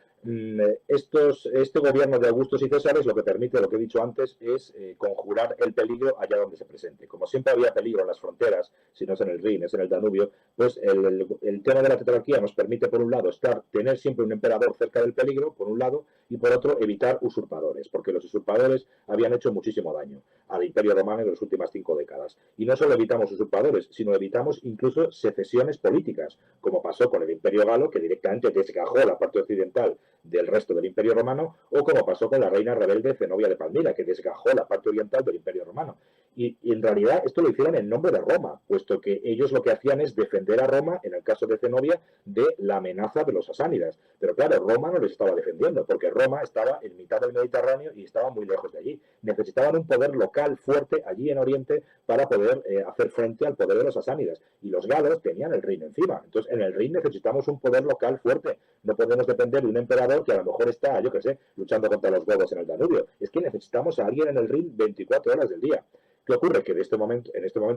este gobierno de Augustos y Césares lo que permite, lo que he dicho antes, es conjurar el peligro allá donde se presente. Como siempre había peligro en las fronteras, si no es en el Rin, es en el Danubio, pues el tema de la tetrarquía nos permite, por un lado, tener siempre un emperador cerca del peligro, por un lado, y por otro, evitar usurpadores, porque los usurpadores habían hecho muchísimo daño al Imperio Romano en las últimas 5 décadas. Y no solo evitamos usurpadores, sino evitamos incluso secesiones políticas, como pasó con el Imperio Galo, que directamente desgajó la parte occidental del resto del Imperio Romano, o como pasó con la reina rebelde Zenobia de Palmira, que desgajó la parte oriental del Imperio Romano. Y en realidad esto lo hicieron en nombre de Roma, puesto que ellos lo que hacían es defender a Roma, en el caso de Zenobia, de la amenaza de los sasánidas. Pero claro, Roma no les estaba defendiendo, porque Roma estaba en mitad del Mediterráneo y estaba muy lejos de allí. Necesitaban un poder local fuerte allí en Oriente para poder hacer frente al poder de los sasánidas. Y los galos tenían el Rin encima. Entonces, en el Rin necesitamos un poder local fuerte. No podemos depender de un emperador que a lo mejor está, yo qué sé, luchando contra los godos en el Danubio. Es que necesitamos a alguien en el Rin 24 horas del día. ¿Qué ocurre? Que en este momento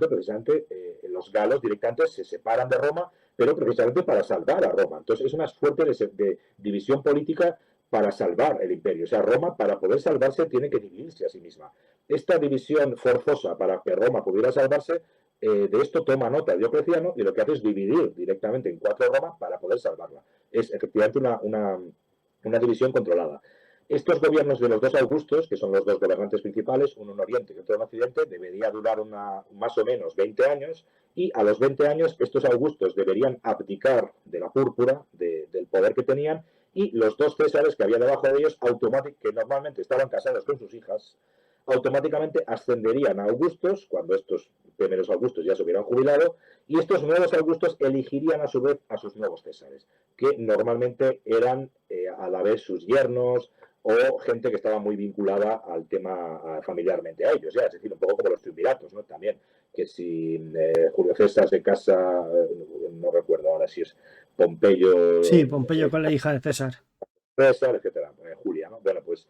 precisamente los galos directamente se separan de Roma, pero precisamente para salvar a Roma. Entonces es una suerte de división política para salvar el imperio. O sea, Roma, para poder salvarse, tiene que dividirse a sí misma. Esta división forzosa para que Roma pudiera salvarse, de esto toma nota Diocleciano y lo que hace es dividir directamente en 4 Roma para poder salvarla. Es efectivamente una división controlada. Estos gobiernos de los 2 Augustos, que son los 2 gobernantes principales, uno en Oriente y otro en Occidente, debería durar más o menos 20 años, y a los 20 años estos Augustos deberían abdicar de la púrpura, del poder que tenían, y los 2 Césares que había debajo de ellos, que normalmente estaban casados con sus hijas, automáticamente ascenderían a Augustos, cuando estos primeros Augustos ya se hubieran jubilado, y estos nuevos Augustos elegirían a su vez a sus nuevos Césares, que normalmente eran a la vez sus yernos, o gente que estaba muy vinculada al tema familiarmente a ellos, ya, es decir, un poco como los triunviratos, ¿no? También, que si Julio César se casa, no recuerdo ahora si es Pompeyo... Sí, Pompeyo con la hija de César. César, etcétera, Julia, ¿no? Bueno, pues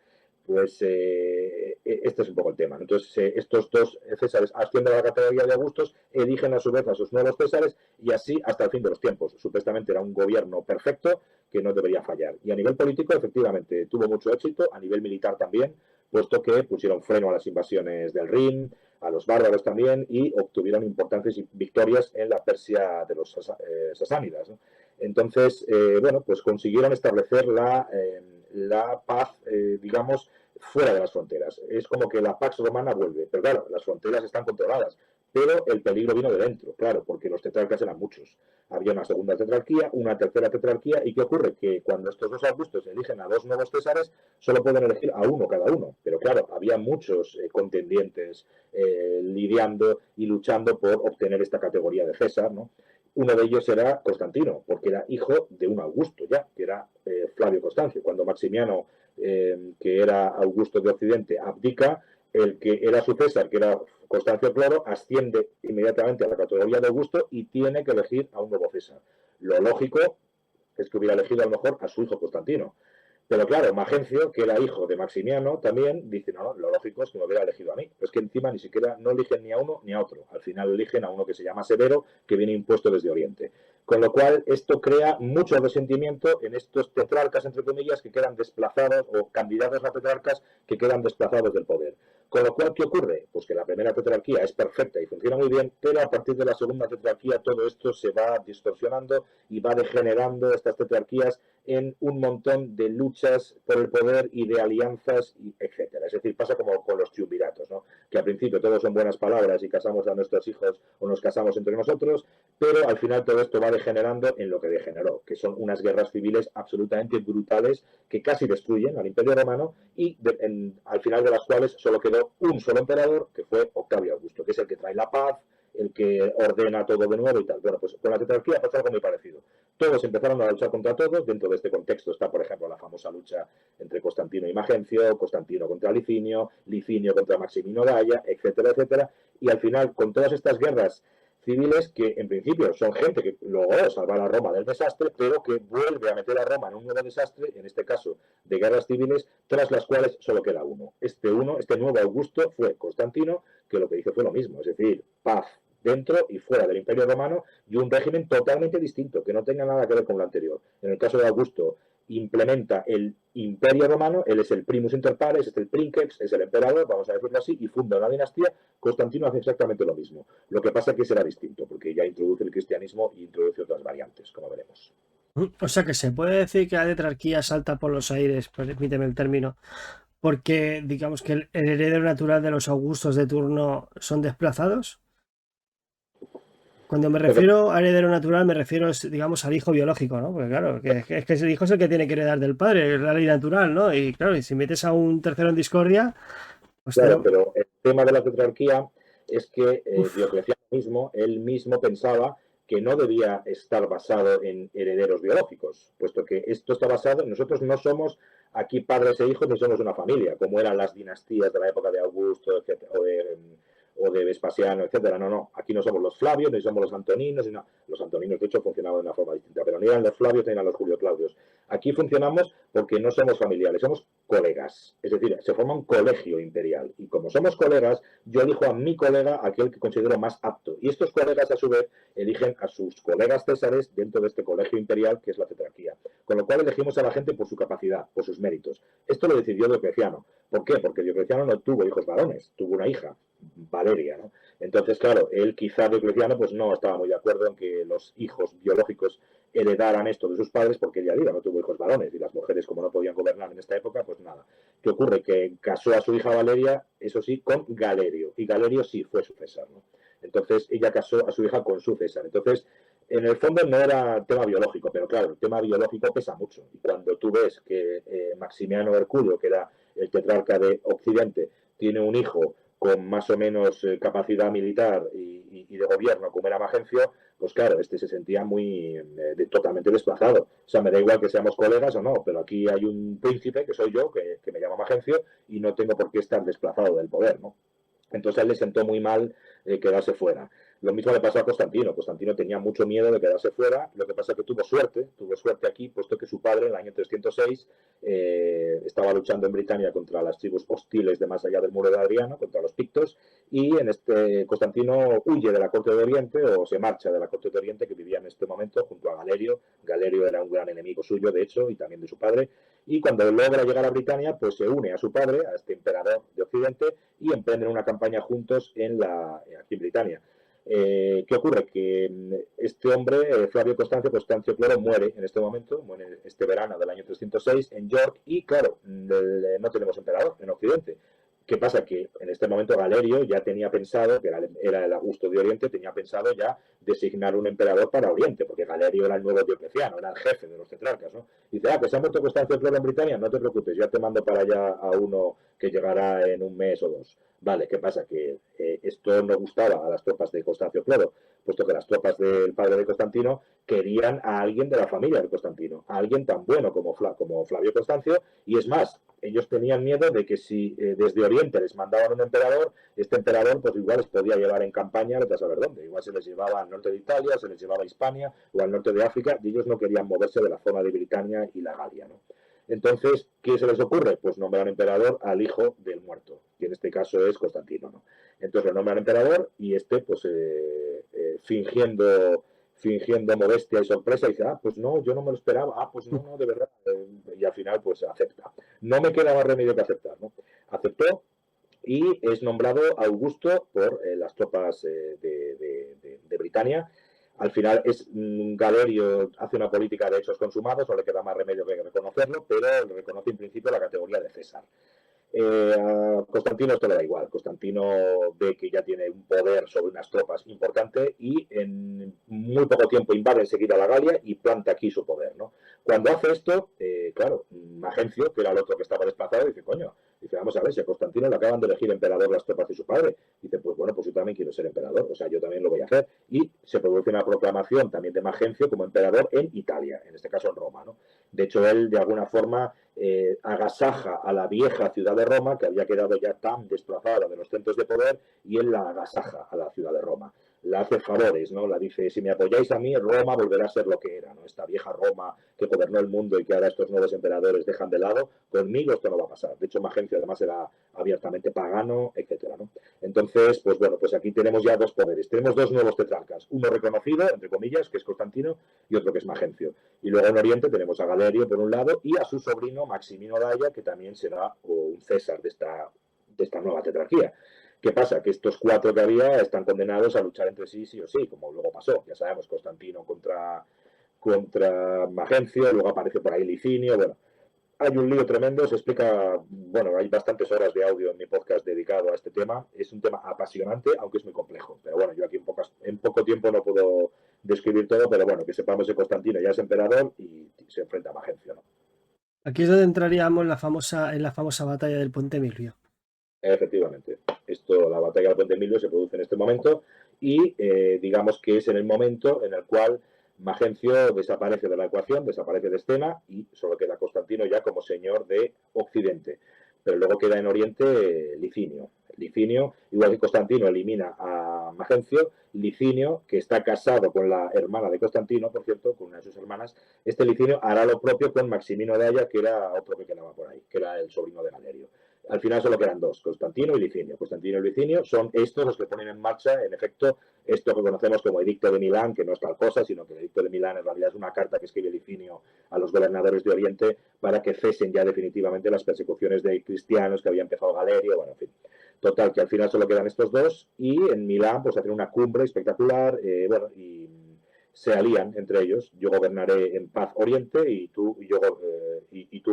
este es un poco el tema. Entonces, estos 2 Césares ascienden a la categoría de Augustos, eligen a su vez a sus nuevos Césares y así hasta el fin de los tiempos. Supuestamente era un gobierno perfecto que no debería fallar. Y a nivel político, efectivamente, tuvo mucho éxito, a nivel militar también, puesto que pusieron freno a las invasiones del Rin, a los bárbaros también, y obtuvieron importantes victorias en la Persia de los sasánidas, ¿no? Entonces, bueno, pues consiguieron establecer la paz, digamos, fuera de las fronteras. Es como que la Pax Romana vuelve, pero claro, las fronteras están controladas, pero el peligro vino de dentro, claro, porque los tetrarcas eran muchos. Había una segunda tetrarquía, una tercera tetrarquía, y ¿qué ocurre? Que cuando estos 2 Augustos eligen a 2 nuevos Césares, solo pueden elegir a uno cada uno, pero claro, había muchos contendientes lidiando y luchando por obtener esta categoría de César, ¿no? Uno de ellos era Constantino, porque era hijo de un Augusto ya, que era Flavio Constancio. Cuando Maximiano, que era Augusto de Occidente, abdica, el que era su César, que era Constancio Cloro, asciende inmediatamente a la categoría de Augusto y tiene que elegir a un nuevo César. Lo lógico es que hubiera elegido a lo mejor a su hijo Constantino. Pero claro, Magencio, que era hijo de Maximiano, también dice, no, lo lógico es que me hubiera elegido a mí. Pero es que encima ni siquiera no eligen ni a uno ni a otro. Al final eligen a uno que se llama Severo, que viene impuesto desde Oriente. Con lo cual, esto crea mucho resentimiento en estos tetrarcas, entre comillas, que quedan desplazados, o candidatos a tetrarcas que quedan desplazados del poder. Con lo cual, ¿qué ocurre? Pues que la primera tetrarquía es perfecta y funciona muy bien, pero a partir de la segunda tetrarquía todo esto se va distorsionando y va degenerando estas tetrarquías en un montón de luchas por el poder y de alianzas, etcétera. Es decir, pasa como con los triunviratos, ¿no? Que al principio todos son buenas palabras y casamos a nuestros hijos o nos casamos entre nosotros, pero al final todo esto va degenerando en lo que degeneró, que son unas guerras civiles absolutamente brutales que casi destruyen al Imperio Romano y al final de las cuales solo quedó un solo emperador, que fue Octavio Augusto, que es el que trae la paz, el que ordena todo de nuevo y tal. Bueno, pues con la tetrarquía pasa algo muy parecido. todos empezaron a luchar contra todos. Dentro de este contexto está, por ejemplo, la famosa lucha entre Constantino y Magencio, Constantino contra Licinio, Licinio contra Maximino Gaya, etcétera, etcétera. Y al final, con todas estas guerras civiles que en principio son gente que logró salvar a Roma del desastre, pero que vuelve a meter a Roma en un nuevo desastre, en este caso de guerras civiles, tras las cuales solo queda uno. Este nuevo Augusto fue Constantino, que lo que hizo fue lo mismo, es decir, paz dentro y fuera del Imperio Romano y un régimen totalmente distinto, que no tenga nada que ver con lo anterior. En el caso de Augusto, implementa el Imperio Romano, él es el primus inter pares, es el princeps, es el emperador, vamos a decirlo así, y funda una dinastía. Constantino hace exactamente lo mismo. Lo que pasa es que será distinto, porque ya introduce el cristianismo y introduce otras variantes, como veremos. O sea que se puede decir que la tetrarquía salta por los aires, permíteme el término, porque digamos que el heredero natural de los Augustos de turno son desplazados. Cuando me refiero a heredero natural, me refiero, digamos, al hijo biológico, ¿no? Porque claro, es que el hijo es el que tiene que heredar del padre, es la ley natural, ¿no? Y claro, y si metes a un tercero en discordia, pues claro, pero el tema de la tetrarquía es que Diocleciano mismo, él mismo pensaba que no debía estar basado en herederos biológicos, puesto que esto está basado, nosotros no somos aquí padres e hijos, ni somos una familia, como eran las dinastías de la época de Augusto, etcétera, o de Vespasiano, etcétera. No, no, aquí no somos los Flavios, ni somos los Antoninos, no. Los Antoninos, de hecho, funcionaban de una forma distinta, pero ni eran los Flavios ni eran los Julio Claudios. Aquí funcionamos porque no somos familiares, somos colegas. Es decir, se forma un colegio imperial. Y como somos colegas, yo elijo a mi colega, aquel que considero más apto. Y estos colegas, a su vez, eligen a sus colegas césares dentro de este colegio imperial, que es la tetrarquía. Con lo cual elegimos a la gente por su capacidad, por sus méritos. Esto lo decidió Diocleciano. ¿Por qué? Porque Diocleciano no tuvo hijos varones, tuvo una hija, Valeria, ¿no? Entonces, claro, él quizá Diocleciano pues no estaba muy de acuerdo en que los hijos biológicos heredaran esto de sus padres, porque ella diga, no tuvo hijos varones, y las mujeres, como no podían gobernar en esta época, pues nada. ¿Qué ocurre? Que casó a su hija Valeria, eso sí, con Galerio, y Galerio sí fue su César, ¿no? Entonces, ella casó a su hija con su César. Entonces, en el fondo no era tema biológico, pero claro, el tema biológico pesa mucho. Y cuando tú ves que Maximiano Herculio, que era el tetrarca de Occidente, tiene un hijo con más o menos capacidad militar y de gobierno como era Magencio, pues claro, este se sentía muy totalmente desplazado. O sea, me da igual que seamos colegas o no, pero aquí hay un príncipe, que soy yo, que me llama Magencio, y no tengo por qué estar desplazado del poder, ¿no? Entonces a él le sentó muy mal quedarse fuera. Lo mismo le pasó a Constantino. Constantino tenía mucho miedo de quedarse fuera. Lo que pasa es que tuvo suerte aquí, puesto que su padre en el año 306 estaba luchando en Britania contra las tribus hostiles de más allá del muro de Adriano, contra los pictos, y en este Constantino huye de la corte de Oriente o se marcha de la corte de Oriente que vivía en este momento junto a Galerio. Galerio era un gran enemigo suyo, de hecho, y también de su padre. Y cuando logra llegar a Britania, pues se une a su padre, a este emperador de Occidente, y emprenden una campaña juntos aquí en Britania. ¿Qué ocurre? Que este hombre, Flavio Constancio Cloro, muere en este momento, muere este verano del año 306 en York, y claro, no tenemos emperador en Occidente. ¿Qué pasa? Que en este momento Galerio ya tenía pensado, que era el Augusto de Oriente, tenía pensado ya designar un emperador para Oriente, porque Galerio era el nuevo Diocleciano, era el jefe de los tetrarcas, ¿no? Y dice, que se ha muerto Constancio Cloro en Britania, no te preocupes, ya te mando para allá a uno que llegará en un mes o dos. Vale, ¿qué pasa? Que esto no gustaba a las tropas de Constancio Cloro, puesto que las tropas del padre de Constantino querían a alguien de la familia de Constantino, a alguien tan bueno como Flavio Constancio, y es más, ellos tenían miedo de que si desde Oriente les mandaban un emperador, este emperador pues igual les podía llevar en campaña, vete a saber dónde, igual se les llevaba al norte de Italia, se les llevaba a Hispania o al norte de África, y ellos no querían moverse de la zona de Britania y la Galia, ¿no? Entonces, ¿qué se les ocurre? Pues nombrar emperador al hijo del muerto, que en este caso es Constantino, ¿no? Entonces lo nombran emperador y este, pues fingiendo modestia y sorpresa, dice, pues no, yo no me lo esperaba, pues no, de verdad, y al final pues acepta. No me queda más remedio que aceptar, ¿no? Aceptó y es nombrado Augusto por las tropas de Britania. Al final Galerio hace una política de hechos consumados, no le queda más remedio que reconocerlo, pero le reconoce en principio la categoría de César. A Constantino esto le da igual. Constantino ve que ya tiene un poder sobre unas tropas importante y en muy poco tiempo invade enseguida la Galia y planta aquí su poder, ¿no? Cuando hace esto, claro, Magencio, que era el otro que estaba desplazado, dice, coño, dice, vamos a ver, si a Constantino le acaban de elegir emperador las tropas de su padre, dice, pues bueno, pues yo también quiero ser emperador, o sea, yo también lo voy a hacer. Y se produce una proclamación también de Magencio como emperador en Italia, en este caso en Roma, ¿no? De hecho, él de alguna forma agasaja a la vieja ciudad de Roma, que había quedado ya tan desplazada de los centros de poder, y él la agasaja a la ciudad de Roma. La hace favores, ¿no? La dice, si me apoyáis a mí, Roma volverá a ser lo que era, ¿no? Esta vieja Roma que gobernó el mundo y que ahora estos nuevos emperadores dejan de lado, conmigo esto no va a pasar. De hecho, Magencio además era abiertamente pagano, etcétera, ¿no? Entonces, pues bueno, pues aquí tenemos ya dos poderes. Tenemos dos nuevos tetrarcas. Uno reconocido, entre comillas, que es Constantino, y otro que es Magencio. Y luego en Oriente tenemos a Galerio por un lado y a su sobrino Maximino Daia, que también será un César de esta nueva tetrarquía. ¿Qué pasa? Que estos cuatro que había están condenados a luchar entre sí, sí o sí, como luego pasó. Ya sabemos, Constantino contra Magencio, luego aparece por ahí Licinio, bueno. Hay un lío tremendo, se explica, bueno, hay bastantes horas de audio en mi podcast dedicado a este tema. Es un tema apasionante, aunque es muy complejo. Pero bueno, yo aquí en poco tiempo no puedo describir todo, pero bueno, que sepamos que Constantino ya es emperador y se enfrenta a Magencio, ¿no? Aquí es donde entraríamos en la famosa batalla del Puente Milvio. Efectivamente. La batalla del Puente Milvio se produce en este momento y digamos que es en el momento en el cual Magencio desaparece de la ecuación, desaparece de escena y solo queda Constantino ya como señor de Occidente. Pero luego queda en Oriente Licinio. Licinio, igual que Constantino elimina a Magencio, Licinio, que está casado con la hermana de Constantino, por cierto, con una de sus hermanas, este Licinio hará lo propio con Maximino Daia, que era otro que quedaba por ahí, que era el sobrino de Galerio. Al final solo quedan dos, Constantino y Licinio. Constantino y Licinio son estos los que ponen en marcha, en efecto, esto que conocemos como Edicto de Milán, que no es tal cosa, sino que el Edicto de Milán en realidad es una carta que escribe Licinio a los gobernadores de Oriente para que cesen ya definitivamente las persecuciones de cristianos que había empezado Galerio, bueno, en fin. Total, que al final solo quedan estos dos y en Milán pues hacen una cumbre espectacular, bueno, y se alían entre ellos. Yo gobernaré en paz Oriente y tú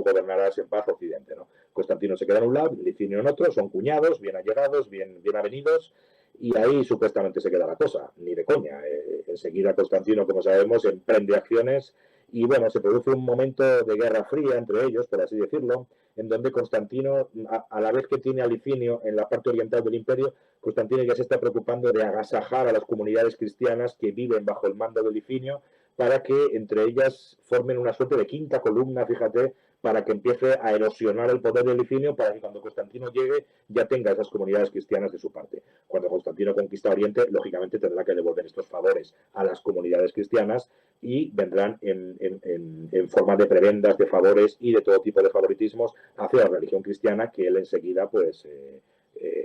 gobernarás en paz Occidente, ¿no? Constantino se queda en un lado, Licinio en otro, son cuñados, bien allegados, bien avenidos, y ahí supuestamente se queda la cosa, ni de coña. Enseguida Constantino, como sabemos, emprende acciones y bueno, se produce un momento de guerra fría entre ellos, por así decirlo, en donde Constantino, a la vez que tiene a Licinio en la parte oriental del imperio, Constantino ya se está preocupando de agasajar a las comunidades cristianas que viven bajo el mando de Licinio para que entre ellas formen una suerte de quinta columna, fíjate, para que empiece a erosionar el poder de Licinio para que cuando Constantino llegue ya tenga esas comunidades cristianas de su parte. Cuando Constantino conquista Oriente, lógicamente tendrá que devolver estos favores a las comunidades cristianas y vendrán en forma de prebendas, de favores y de todo tipo de favoritismos hacia la religión cristiana que él enseguida pues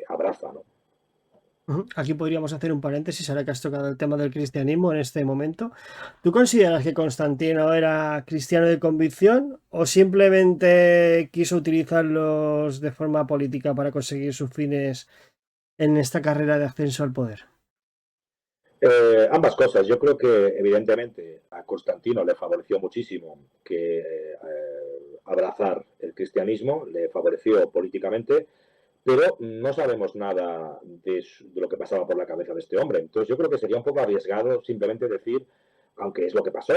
abraza, ¿no? Aquí podríamos hacer un paréntesis, ahora que has tocado el tema del cristianismo en este momento. ¿Tú consideras que Constantino era cristiano de convicción o simplemente quiso utilizarlos de forma política para conseguir sus fines en esta carrera de ascenso al poder? Ambas cosas. Yo creo que evidentemente a Constantino le favoreció muchísimo que abrazar el cristianismo, le favoreció políticamente, pero no sabemos nada de lo que pasaba por la cabeza de este hombre. Entonces yo creo que sería un poco arriesgado simplemente decir, aunque es lo que pasó,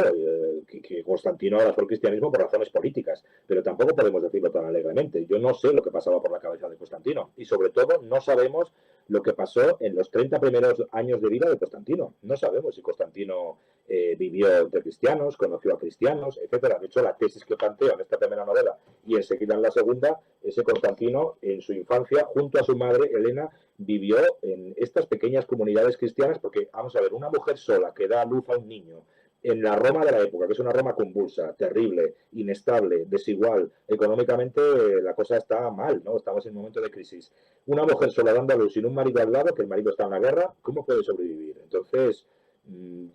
que Constantino abrazó el cristianismo por razones políticas, pero tampoco podemos decirlo tan alegremente. Yo no sé lo que pasaba por la cabeza de Constantino y sobre todo no sabemos lo que pasó en los 30 primeros años de vida de Constantino. No sabemos si Constantino vivió entre cristianos, conoció a cristianos, etcétera. De hecho, la tesis que planteo en esta primera novela y enseguida en la segunda es que Constantino en su infancia, junto a su madre, Helena, vivió en estas pequeñas comunidades cristianas porque, vamos a ver, una mujer sola que da a luz a un niño en la Roma de la época, que es una Roma convulsa, terrible, inestable, desigual, económicamente la cosa está mal, ¿no? Estamos en un momento de crisis. Una mujer sola dando a luz sin un marido al lado, que el marido está en la guerra, ¿cómo puede sobrevivir? Entonces,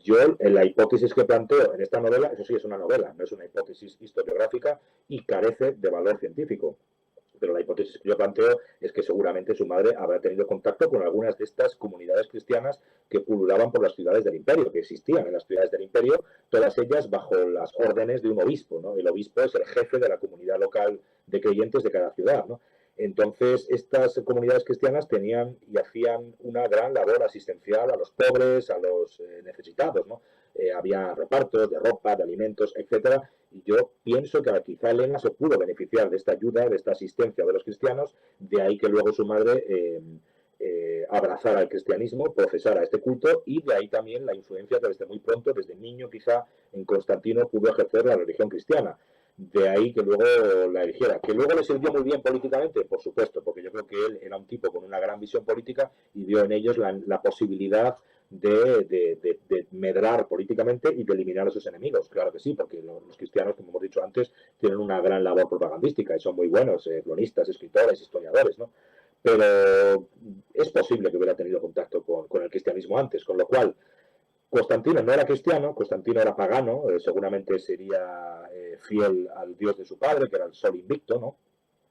yo, en la hipótesis que planteo en esta novela, eso sí es una novela, no es una hipótesis historiográfica y carece de valor científico. Pero la hipótesis que yo planteo es que seguramente su madre habrá tenido contacto con algunas de estas comunidades cristianas que pululaban por las ciudades del imperio, que existían en las ciudades del imperio, todas ellas bajo las órdenes de un obispo, ¿no? El obispo es el jefe de la comunidad local de creyentes de cada ciudad, ¿no? Entonces, estas comunidades cristianas tenían y hacían una gran labor asistencial a los pobres, a los necesitados, ¿no? Había repartos de ropa, de alimentos, etcétera. Y yo pienso que quizá Elena se pudo beneficiar de esta ayuda, de esta asistencia de los cristianos, de ahí que luego su madre abrazara el cristianismo, profesara este culto, y de ahí también la influencia que desde muy pronto, desde niño quizá, en Constantino pudo ejercer la religión cristiana. De ahí que luego la eligiera. Que luego le sirvió muy bien políticamente, por supuesto, porque yo creo que él era un tipo con una gran visión política y vio en ellos la posibilidad de medrar políticamente y de eliminar a sus enemigos. Claro que sí, porque los cristianos, como hemos dicho antes, tienen una gran labor propagandística y son muy buenos, cronistas, escritores, historiadores, ¿no? Pero es posible que hubiera tenido contacto con el cristianismo antes, con lo cual Constantino no era cristiano, Constantino era pagano, seguramente sería fiel al dios de su padre, que era el Sol Invicto, ¿no?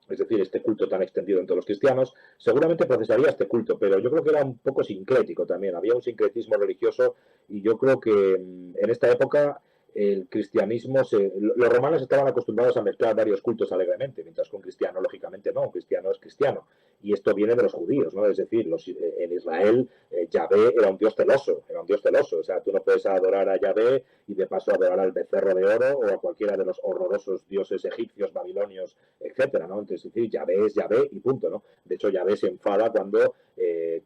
Es decir, este culto tan extendido entre los cristianos, seguramente procesaría este culto, pero yo creo que era un poco sincrético también, había un sincretismo religioso, y yo creo que en esta época el cristianismo, los romanos estaban acostumbrados a mezclar varios cultos alegremente, mientras que un cristiano, lógicamente, no, un cristiano es cristiano. Y esto viene de los judíos, ¿no? Es decir, en Israel Yahvé era un dios celoso. O sea, tú no puedes adorar a Yahvé y de paso adorar al becerro de oro o a cualquiera de los horrorosos dioses egipcios, babilonios, etcétera, ¿no? Entonces, es decir, Yahvé es Yahvé y punto, ¿no? De hecho, Yahvé se enfada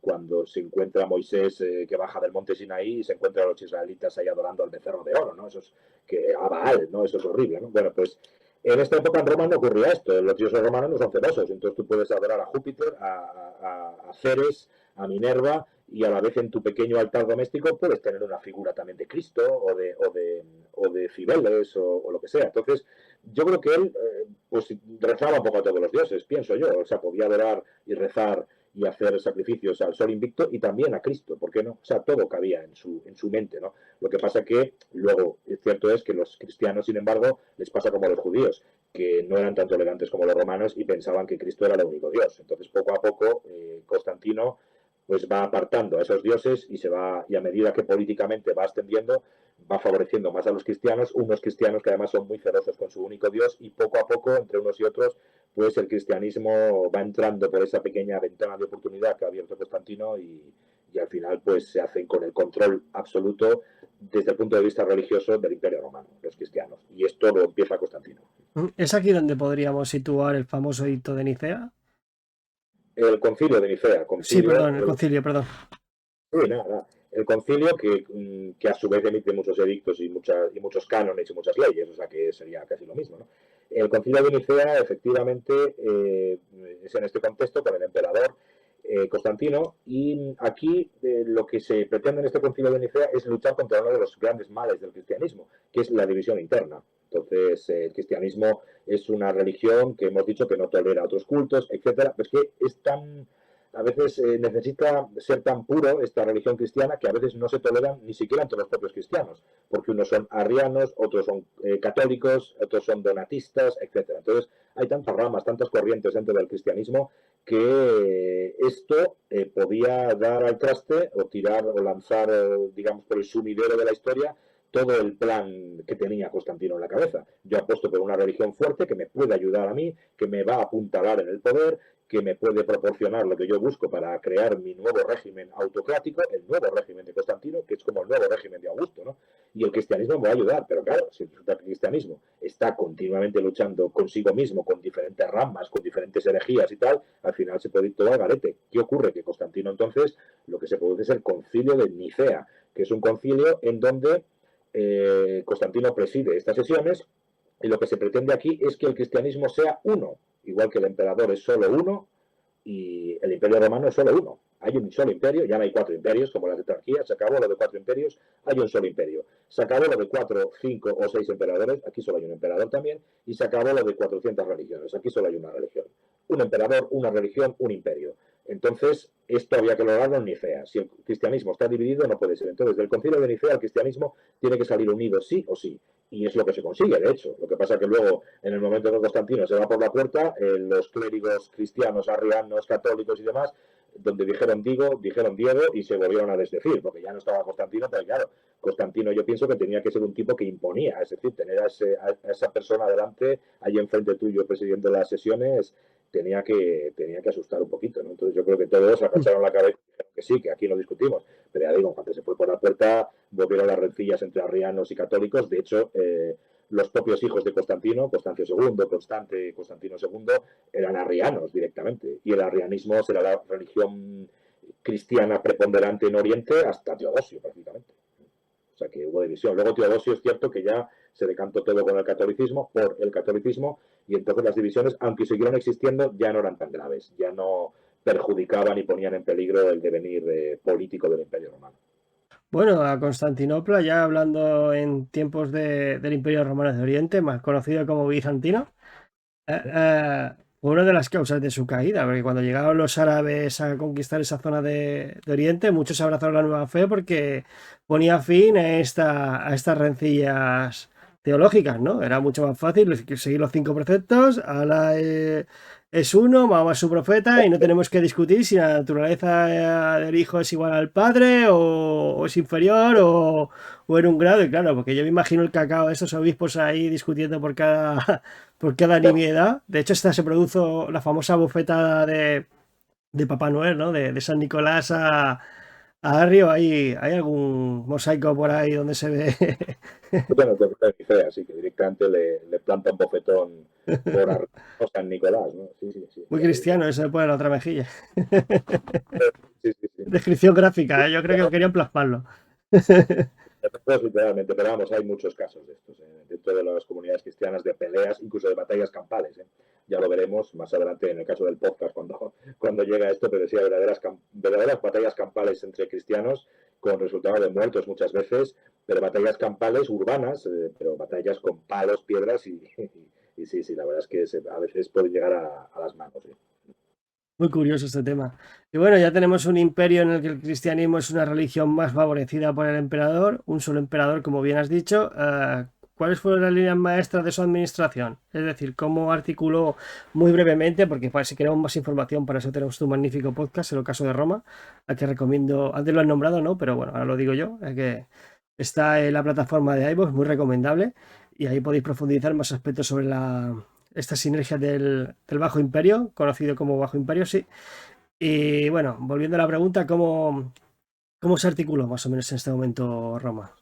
cuando se encuentra Moisés que baja del monte Sinaí y se encuentra a los israelitas ahí adorando al becerro de oro, ¿no? Eso es a Baal, ¿no? Eso es horrible, ¿no? Bueno, pues en esta época en Roma no ocurría esto. Los dioses romanos no son celosos. Entonces tú puedes adorar a Júpiter, a Ceres, a Minerva, y a la vez en tu pequeño altar doméstico puedes tener una figura también de Cristo o de Cibeles o lo que sea. Entonces yo creo que él pues rezaba un poco a todos los dioses, pienso yo. O sea, podía adorar y rezar y hacer sacrificios al Sol Invicto y también a Cristo, ¿por qué no? O sea, todo cabía en su mente, ¿no? Lo que pasa que luego, cierto es que los cristianos, sin embargo, les pasa como a los judíos, que no eran tan tolerantes como los romanos y pensaban que Cristo era el único Dios. Entonces, poco a poco, Constantino pues va apartando a esos dioses y a medida que políticamente va ascendiendo, va favoreciendo más a los cristianos, unos cristianos que además son muy celosos con su único Dios, y poco a poco, entre unos y otros, pues el cristianismo va entrando por esa pequeña ventana de oportunidad que ha abierto Constantino, y al final pues se hacen con el control absoluto desde el punto de vista religioso del Imperio Romano, los cristianos. Y esto lo empieza Constantino. ¿Es aquí donde podríamos situar el famoso hito de Nicea? El concilio de Nicea, Sí, perdón, el concilio, perdón. Sí, nada. El concilio que a su vez emite muchos edictos y muchos cánones y muchas leyes, o sea que sería casi lo mismo, ¿no? El concilio de Nicea, efectivamente, es en este contexto con el emperador Constantino, y aquí lo que se pretende en este concilio de Nicea es luchar contra uno de los grandes males del cristianismo, que es la división interna. Entonces, el cristianismo es una religión que hemos dicho que no tolera otros cultos, etcétera, pues que es tan a veces necesita ser tan puro esta religión cristiana que a veces no se toleran ni siquiera entre los propios cristianos, porque unos son arrianos, otros son católicos, otros son donatistas, etcétera. Entonces hay tantas ramas, tantas corrientes dentro del cristianismo que esto podía dar al traste o tirar o lanzar, digamos, por el sumidero de la historia todo el plan que tenía Constantino en la cabeza. Yo apuesto por una religión fuerte que me puede ayudar a mí, que me va a apuntalar en el poder, que me puede proporcionar lo que yo busco para crear mi nuevo régimen autocrático, el nuevo régimen de Constantino, que es como el nuevo régimen de Augusto, ¿no? Y el cristianismo me va a ayudar, pero claro, si resulta que el cristianismo está continuamente luchando consigo mismo, con diferentes ramas, con diferentes herejías y tal, al final se puede ir todo al garete. ¿Qué ocurre? Que Constantino entonces lo que se produce es el concilio de Nicea, que es un concilio en donde Constantino preside estas sesiones, y lo que se pretende aquí es que el cristianismo sea uno, igual que el emperador es solo uno y el imperio romano es solo uno. Hay un solo imperio, ya no hay cuatro imperios como las tetrarquías, se acabó lo de cuatro imperios, hay un solo imperio. Se acabó lo de cuatro, cinco o seis emperadores, aquí solo hay un emperador también, y se acabó lo de 400 religiones, aquí solo hay una religión. Un emperador, una religión, un imperio. Entonces, esto había que lograrlo en Nicea. Si el cristianismo está dividido, no puede ser. Entonces, del concilio de Nicea, el cristianismo tiene que salir unido sí o sí. Y es lo que se consigue, de hecho. Lo que pasa es que luego, en el momento que Constantino se va por la puerta, los clérigos cristianos, arrianos, católicos y demás, donde dijeron dijeron Diego y se volvieron a desdecir, porque ya no estaba Constantino, pero claro, Constantino yo pienso que tenía que ser un tipo que imponía, es decir, tener a esa persona delante, ahí enfrente tuyo presidiendo las sesiones, tenía que asustar un poquito, ¿no? Entonces yo creo que todos agacharon la cabeza y dijeron que sí, que aquí no discutimos. Pero ya digo, cuando se fue por la puerta, volvieron las rencillas entre arrianos y católicos. De hecho, los propios hijos de Constantino, Constancio II, Constantino II, eran arrianos directamente. Y el arrianismo será la religión cristiana preponderante en Oriente hasta Teodosio, prácticamente. O sea que hubo división. Luego Teodosio es cierto que ya se decantó todo con el catolicismo, por el catolicismo, y entonces las divisiones, aunque siguieron existiendo, ya no eran tan graves, ya no perjudicaban y ponían en peligro el devenir político del Imperio Romano. Bueno, a Constantinopla, ya hablando en tiempos del Imperio Romano de Oriente, más conocido como bizantino, fue una de las causas de su caída, porque cuando llegaron los árabes a conquistar esa zona de Oriente, muchos abrazaron la nueva fe porque ponía fin a estas rencillas teológicas, ¿no? Era mucho más fácil seguir los 5 preceptos, Alá es uno, Mahoma es su profeta y no tenemos que discutir si la naturaleza del hijo es igual al padre o es inferior o en un grado, y claro, porque yo me imagino el cacao de estos obispos ahí discutiendo por cada nimiedad. De hecho, esta se produjo la famosa bofetada de Papá Noel, ¿no? De San Nicolás a Río. ¿Hay algún mosaico por ahí donde se ve? Bueno, ni fea, así que directamente le planta un bofetón por arriba a San Nicolás, ¿no? Sí, sí, sí. Muy cristiano, eso le pone la otra mejilla. Sí, sí, sí. Descripción gráfica, yo creo que querían plasmarlo. Literalmente, pero vamos, hay muchos casos de estos, dentro de las comunidades cristianas, de peleas, incluso de batallas campales. Ya lo veremos más adelante en el caso del podcast cuando llega esto, pero sí, verdaderas batallas campales entre cristianos con resultado de muertos muchas veces, pero batallas campales urbanas, pero batallas con palos, piedras y sí, la verdad es que a veces pueden llegar a las manos. ¿Sí? Muy curioso este tema. Y bueno, ya tenemos un imperio en el que el cristianismo es una religión más favorecida por el emperador, un solo emperador, como bien has dicho. ¿Cuáles fueron las líneas maestras de su administración? Es decir, cómo articuló muy brevemente, porque si queremos más información, para eso tenemos tu magnífico podcast, el caso de Roma, al que recomiendo, antes lo han nombrado, ¿no? Pero bueno, ahora lo digo yo, que está en la plataforma de iVoox, muy recomendable, y ahí podéis profundizar más aspectos sobre esta sinergia del Bajo Imperio, conocido como Bajo Imperio, sí. Y bueno, volviendo a la pregunta, ¿cómo se articuló más o menos en este momento Roma?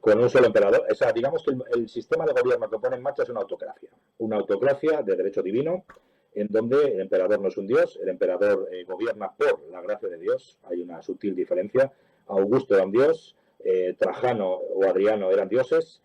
Con un solo emperador. O sea, digamos que el sistema de gobierno que pone en marcha es una autocracia de derecho divino, en donde el emperador no es un dios, el emperador gobierna por la gracia de Dios, hay una sutil diferencia. Augusto era un dios, Trajano o Adriano eran dioses,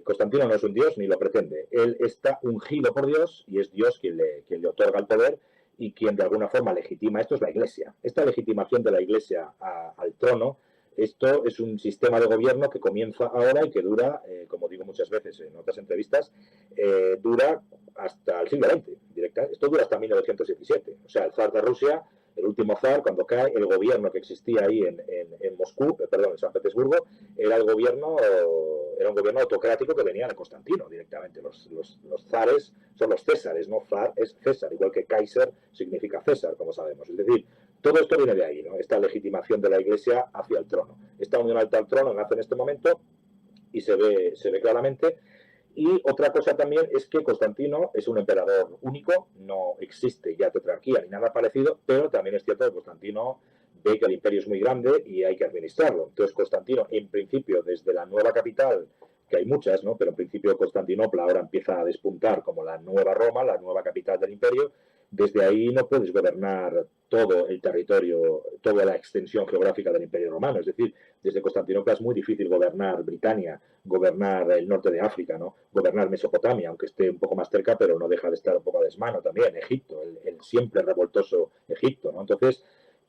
Constantino no es un dios ni lo pretende. Él está ungido por Dios y es Dios quien le otorga el poder y quien de alguna forma legitima. Esto es la Iglesia. Esta legitimación de la Iglesia al trono, esto es un sistema de gobierno que comienza ahora y que dura, como digo muchas veces en otras entrevistas, dura hasta el siglo XX. Esto dura hasta 1917. O sea, el zar de Rusia, el último zar, cuando cae, el gobierno que existía ahí en Moscú, perdón, en San Petersburgo, era un gobierno autocrático que venía de Constantino directamente. Los zares son los césares, ¿no? Zar es César, igual que Kaiser significa César, como sabemos. Es decir, todo esto viene de ahí, ¿no? Esta legitimación de la Iglesia hacia el trono. Esta unión al trono nace en este momento y se ve claramente. Y otra cosa también es que Constantino es un emperador único, no existe ya tetrarquía ni nada parecido, pero también es cierto que Constantino ve que el imperio es muy grande y hay que administrarlo. Entonces Constantino, en principio, desde la nueva capital, que hay muchas, ¿no? Pero en principio Constantinopla ahora empieza a despuntar como la nueva Roma, la nueva capital del imperio. Desde ahí no puedes gobernar todo el territorio, toda la extensión geográfica del Imperio Romano. Es decir, desde Constantinopla es muy difícil gobernar Britania, gobernar el norte de África, ¿no? Gobernar Mesopotamia, aunque esté un poco más cerca, pero no deja de estar un poco a desmano también. Egipto, el siempre revoltoso Egipto, ¿no? Entonces,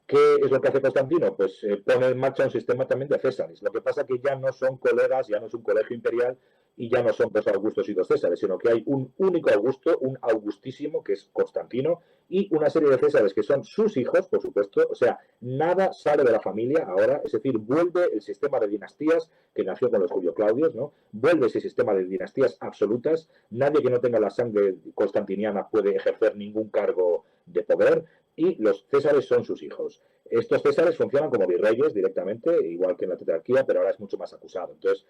¿qué es lo que hace Constantino? Pues pone en marcha un sistema también de césares. Lo que pasa es que ya no son colegas, ya no es un colegio imperial y ya no son dos Augustos y dos Césares, sino que hay un único Augusto, un Augustísimo, que es Constantino, y una serie de Césares que son sus hijos, por supuesto. O sea, nada sale de la familia ahora, es decir, vuelve el sistema de dinastías que nació con los Julio Claudios, ¿no? Vuelve ese sistema de dinastías absolutas. Nadie que no tenga la sangre constantiniana puede ejercer ningún cargo de poder y los Césares son sus hijos. Estos césares funcionan como virreyes directamente, igual que en la tetrarquía, pero ahora es mucho más acusado. Entonces,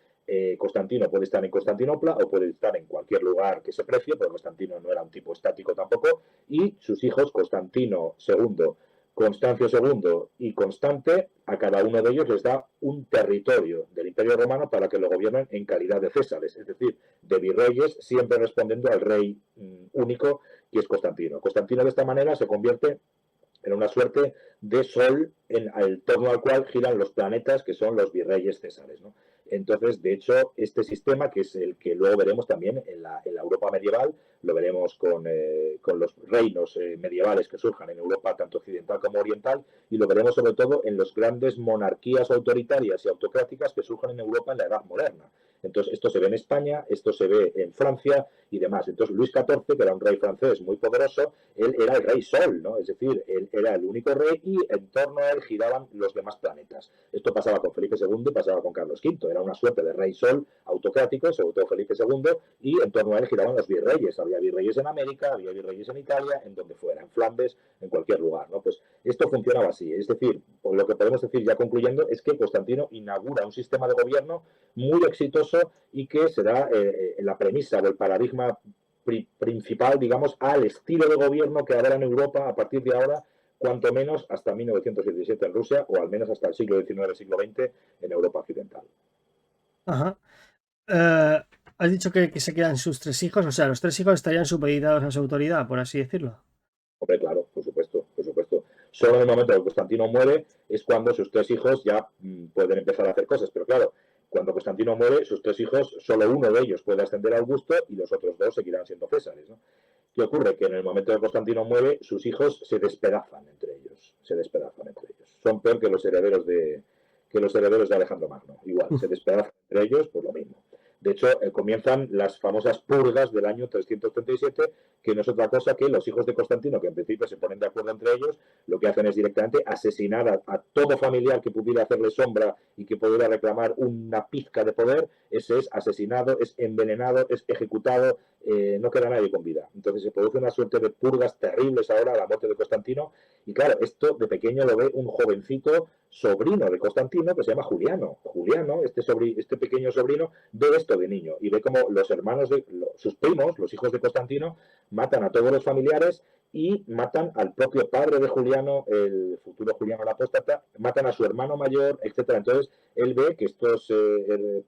Constantino puede estar en Constantinopla o puede estar en cualquier lugar que se precie, porque Constantino no era un tipo estático tampoco, y sus hijos, Constantino II, Constancio II y Constante, a cada uno de ellos les da un territorio del Imperio Romano para que lo gobiernen en calidad de césares, es decir, de virreyes, siempre respondiendo al rey único, que es Constantino. Constantino de esta manera se convierte en una suerte de sol en el torno al cual giran los planetas que son los virreyes césares, ¿no? Entonces, de hecho, este sistema, que es el que luego veremos también en la Europa medieval, lo veremos con los reinos medievales que surjan en Europa, tanto occidental como oriental, y lo veremos sobre todo en las grandes monarquías autoritarias y autocráticas que surjan en Europa en la Edad Moderna. Entonces, esto se ve en España, esto se ve en Francia y demás. Entonces, Luis XIV, que era un rey francés muy poderoso, él era el rey Sol, ¿no? Es decir, él era el único rey y en torno a él giraban los demás planetas. Esto pasaba con Felipe II y pasaba con Carlos V. Era una suerte de rey Sol autocrático, sobre todo Felipe II, y en torno a él giraban los virreyes. Había virreyes en América, había virreyes en Italia, en donde fuera, en Flandes, en cualquier lugar, ¿no? Pues esto funcionaba así. Es decir, lo que podemos decir ya concluyendo es que Constantino inaugura un sistema de gobierno muy exitoso y que será la premisa o el paradigma principal, digamos, al estilo de gobierno que habrá en Europa a partir de ahora, cuanto menos hasta 1917 en Rusia, o al menos hasta el siglo XIX, siglo XX en Europa occidental. Ajá. Has dicho que se quedan sus tres hijos, o sea, los tres hijos estarían supeditados a su autoridad, por así decirlo. Hombre, claro, por supuesto, por supuesto. Solo en el momento en que Constantino muere es cuando sus tres hijos ya pueden empezar a hacer cosas, pero claro, cuando Constantino muere, sus tres hijos, solo uno de ellos puede ascender a Augusto y los otros dos seguirán siendo césares, ¿no? ¿Qué ocurre? Que en el momento en que Constantino muere, sus hijos se despedazan entre ellos. Se despedazan entre ellos. Son peor que los herederos de Alejandro Magno. Igual, se despedazan entre ellos, pues lo mismo. De hecho, comienzan las famosas purgas del año 337, que no es otra cosa que los hijos de Constantino, que en principio se ponen de acuerdo entre ellos, lo que hacen es directamente asesinar a todo familiar que pudiera hacerle sombra y que pudiera reclamar una pizca de poder. Ese es asesinado, es envenenado, es ejecutado, no queda nadie con vida. Entonces se produce una suerte de purgas terribles ahora a la muerte de Constantino. Y claro, esto de pequeño lo ve un jovencito sobrino de Constantino que se llama Juliano. Juliano, este pequeño sobrino, ve esto de niño y ve como los hermanos sus primos, los hijos de Constantino, matan a todos los familiares y matan al propio padre de Juliano, el futuro Juliano el Apóstata, matan a su hermano mayor, etcétera. Entonces él ve que estos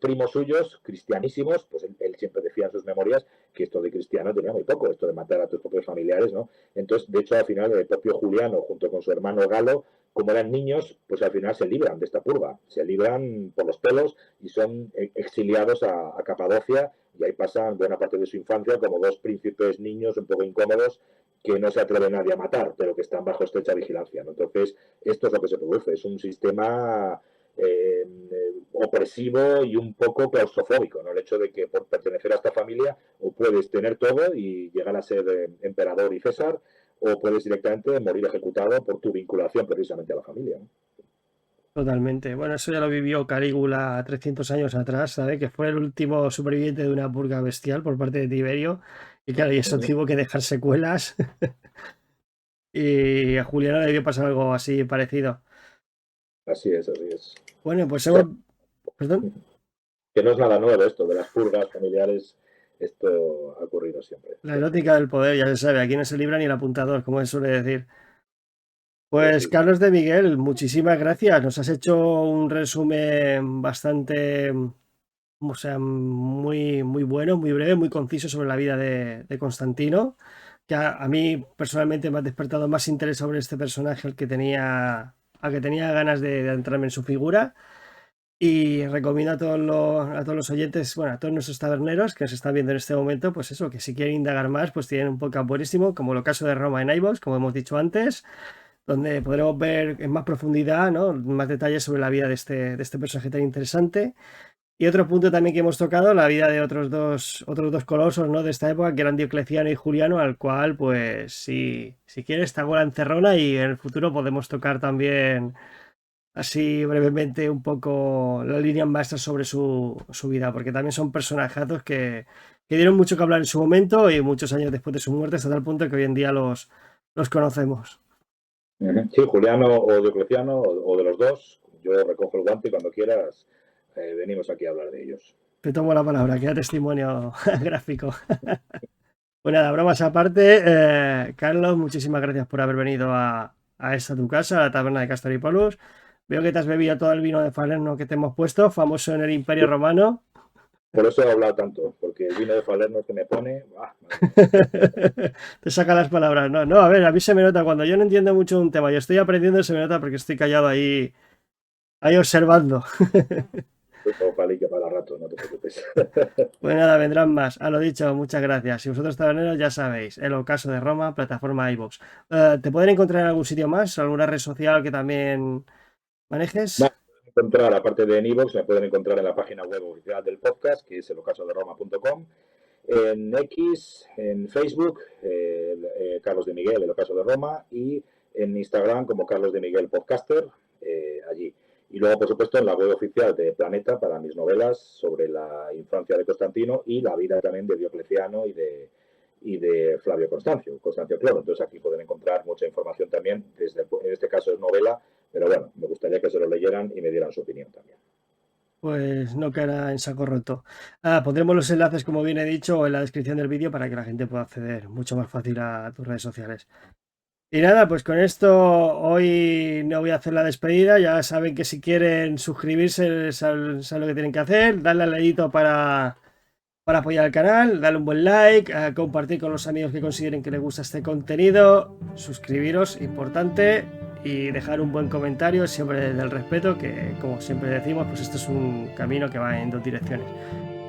primos suyos, cristianísimos, pues él siempre decía en sus memorias que esto de cristiano tenía muy poco, esto de matar a tus propios familiares, ¿no? Entonces, de hecho, al final el propio Juliano, junto con su hermano Galo, como eran niños, pues al final se libran de esta purga, se libran por los pelos y son exiliados a Capadocia, y ahí pasan buena parte de su infancia como dos príncipes niños un poco incómodos que no se atreve nadie a matar, pero que están bajo estrecha vigilancia, ¿no? Entonces, esto es lo que se produce, es un sistema opresivo y un poco claustrofóbico, ¿no? El hecho de que por pertenecer a esta familia o puedes tener todo y llegar a ser emperador y César, o puedes directamente morir ejecutado por tu vinculación precisamente a la familia, ¿no? Totalmente. Bueno, eso ya lo vivió Calígula 300 años atrás, ¿sabes? Que fue el último superviviente de una purga bestial por parte de Tiberio. Y claro, y eso tuvo que dejar secuelas. Y a Juliano le debió pasar algo así parecido. Así es, así es. Bueno, pues O sea, hemos... ¿Perdón? que no es nada nuevo esto de las purgas familiares, esto ha ocurrido siempre. La erótica del poder, ya se sabe, aquí no se libra ni el apuntador, como se suele decir. Pues Pues sí. Carlos de Miguel, muchísimas gracias. Nos has hecho un resumen bastante, o sea, muy, muy bueno, muy breve, muy conciso sobre la vida de Constantino, que a mí personalmente me ha despertado más interés sobre este personaje al que tenía ganas de adentrarme en su figura. Y recomiendo a todos los oyentes, bueno, a todos nuestros taberneros que nos están viendo en este momento, pues eso, que si quieren indagar más, pues tienen un podcast buenísimo, como el caso de Roma en iVoox, como hemos dicho antes, donde podremos ver en más profundidad, ¿no? Más detalles sobre la vida de este personaje tan interesante. Y otro punto también que hemos tocado, la vida de otros dos colosos, ¿no? De esta época, que eran Diocleciano y Juliano, al cual, pues, si quieres, está la encerrona y en el futuro podemos tocar también así brevemente un poco las líneas maestras sobre su vida, porque también son personajazos que dieron mucho que hablar en su momento y muchos años después de su muerte, hasta tal punto que hoy en día los conocemos. Sí, Juliano o Diocleciano, o de los dos. Yo recojo el guante y cuando quieras venimos aquí a hablar de ellos. Te tomo la palabra, queda testimonio gráfico. Pues nada, bromas aparte, Carlos, muchísimas gracias por haber venido a esta tu casa, a la taberna de Castor y Polus. Veo que te has bebido todo el vino de Falerno que te hemos puesto, famoso en el Imperio Romano. Por eso he hablado tanto, porque el vino de Falerno que me pone... Te saca las palabras. No, no, a ver, a mí se me nota cuando yo no entiendo mucho un tema, yo estoy aprendiendo, se me nota porque estoy callado ahí observando. Ojalá que para rato, no te preocupes. Pues nada, vendrán más. A lo dicho, muchas gracias. Y vosotros taberneros ya sabéis, El Ocaso de Roma, plataforma iVoox. ¿Te pueden encontrar en algún sitio más? ¿Alguna red social que también manejes? Encontrar, aparte de en iVoox, me pueden encontrar en la página web oficial del podcast, que es elocasoderoma.com, en X, en Facebook, Carlos de Miguel, El Ocaso de Roma, y en Instagram como Carlos de Miguel Podcaster, allí. Y luego, por supuesto, en la web oficial de Planeta para mis novelas sobre la infancia de Constantino y la vida también de Diocleciano y de Flavio Constancio Cloro. Entonces aquí pueden encontrar mucha información también, en este caso es novela, pero bueno, me gustaría que se lo leyeran y me dieran su opinión también. Pues no caerá en saco roto. Pondremos los enlaces, como bien he dicho, en la descripción del vídeo para que la gente pueda acceder mucho más fácil a tus redes sociales. Y nada, pues con esto hoy no voy a hacer la despedida. Ya saben que si quieren suscribirse, saben lo que tienen que hacer. Darle al dedito para apoyar el canal, darle un buen like, compartir con los amigos que consideren que les gusta este contenido, suscribiros, importante, y dejar un buen comentario, siempre desde el respeto, que como siempre decimos, pues esto es un camino que va en dos direcciones.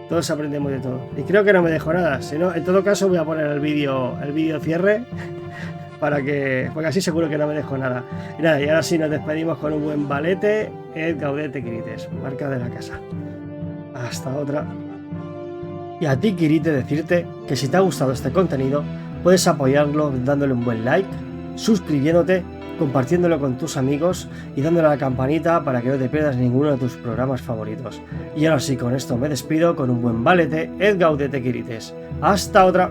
Todos aprendemos de todo. Y creo que no me dejo nada. Si no, en todo caso voy a poner el vídeo cierre porque así seguro que no me dejo nada. Y nada, y ahora sí nos despedimos con un buen balete, et gaudete quirites, marca de la casa. Hasta otra. Y a ti, Kirite, decirte que si te ha gustado este contenido, puedes apoyarlo dándole un buen like, suscribiéndote, compartiéndolo con tus amigos y dándole a la campanita para que no te pierdas ninguno de tus programas favoritos. Y ahora sí, con esto me despido con un buen balete, et gaudete quirites. ¡Hasta otra!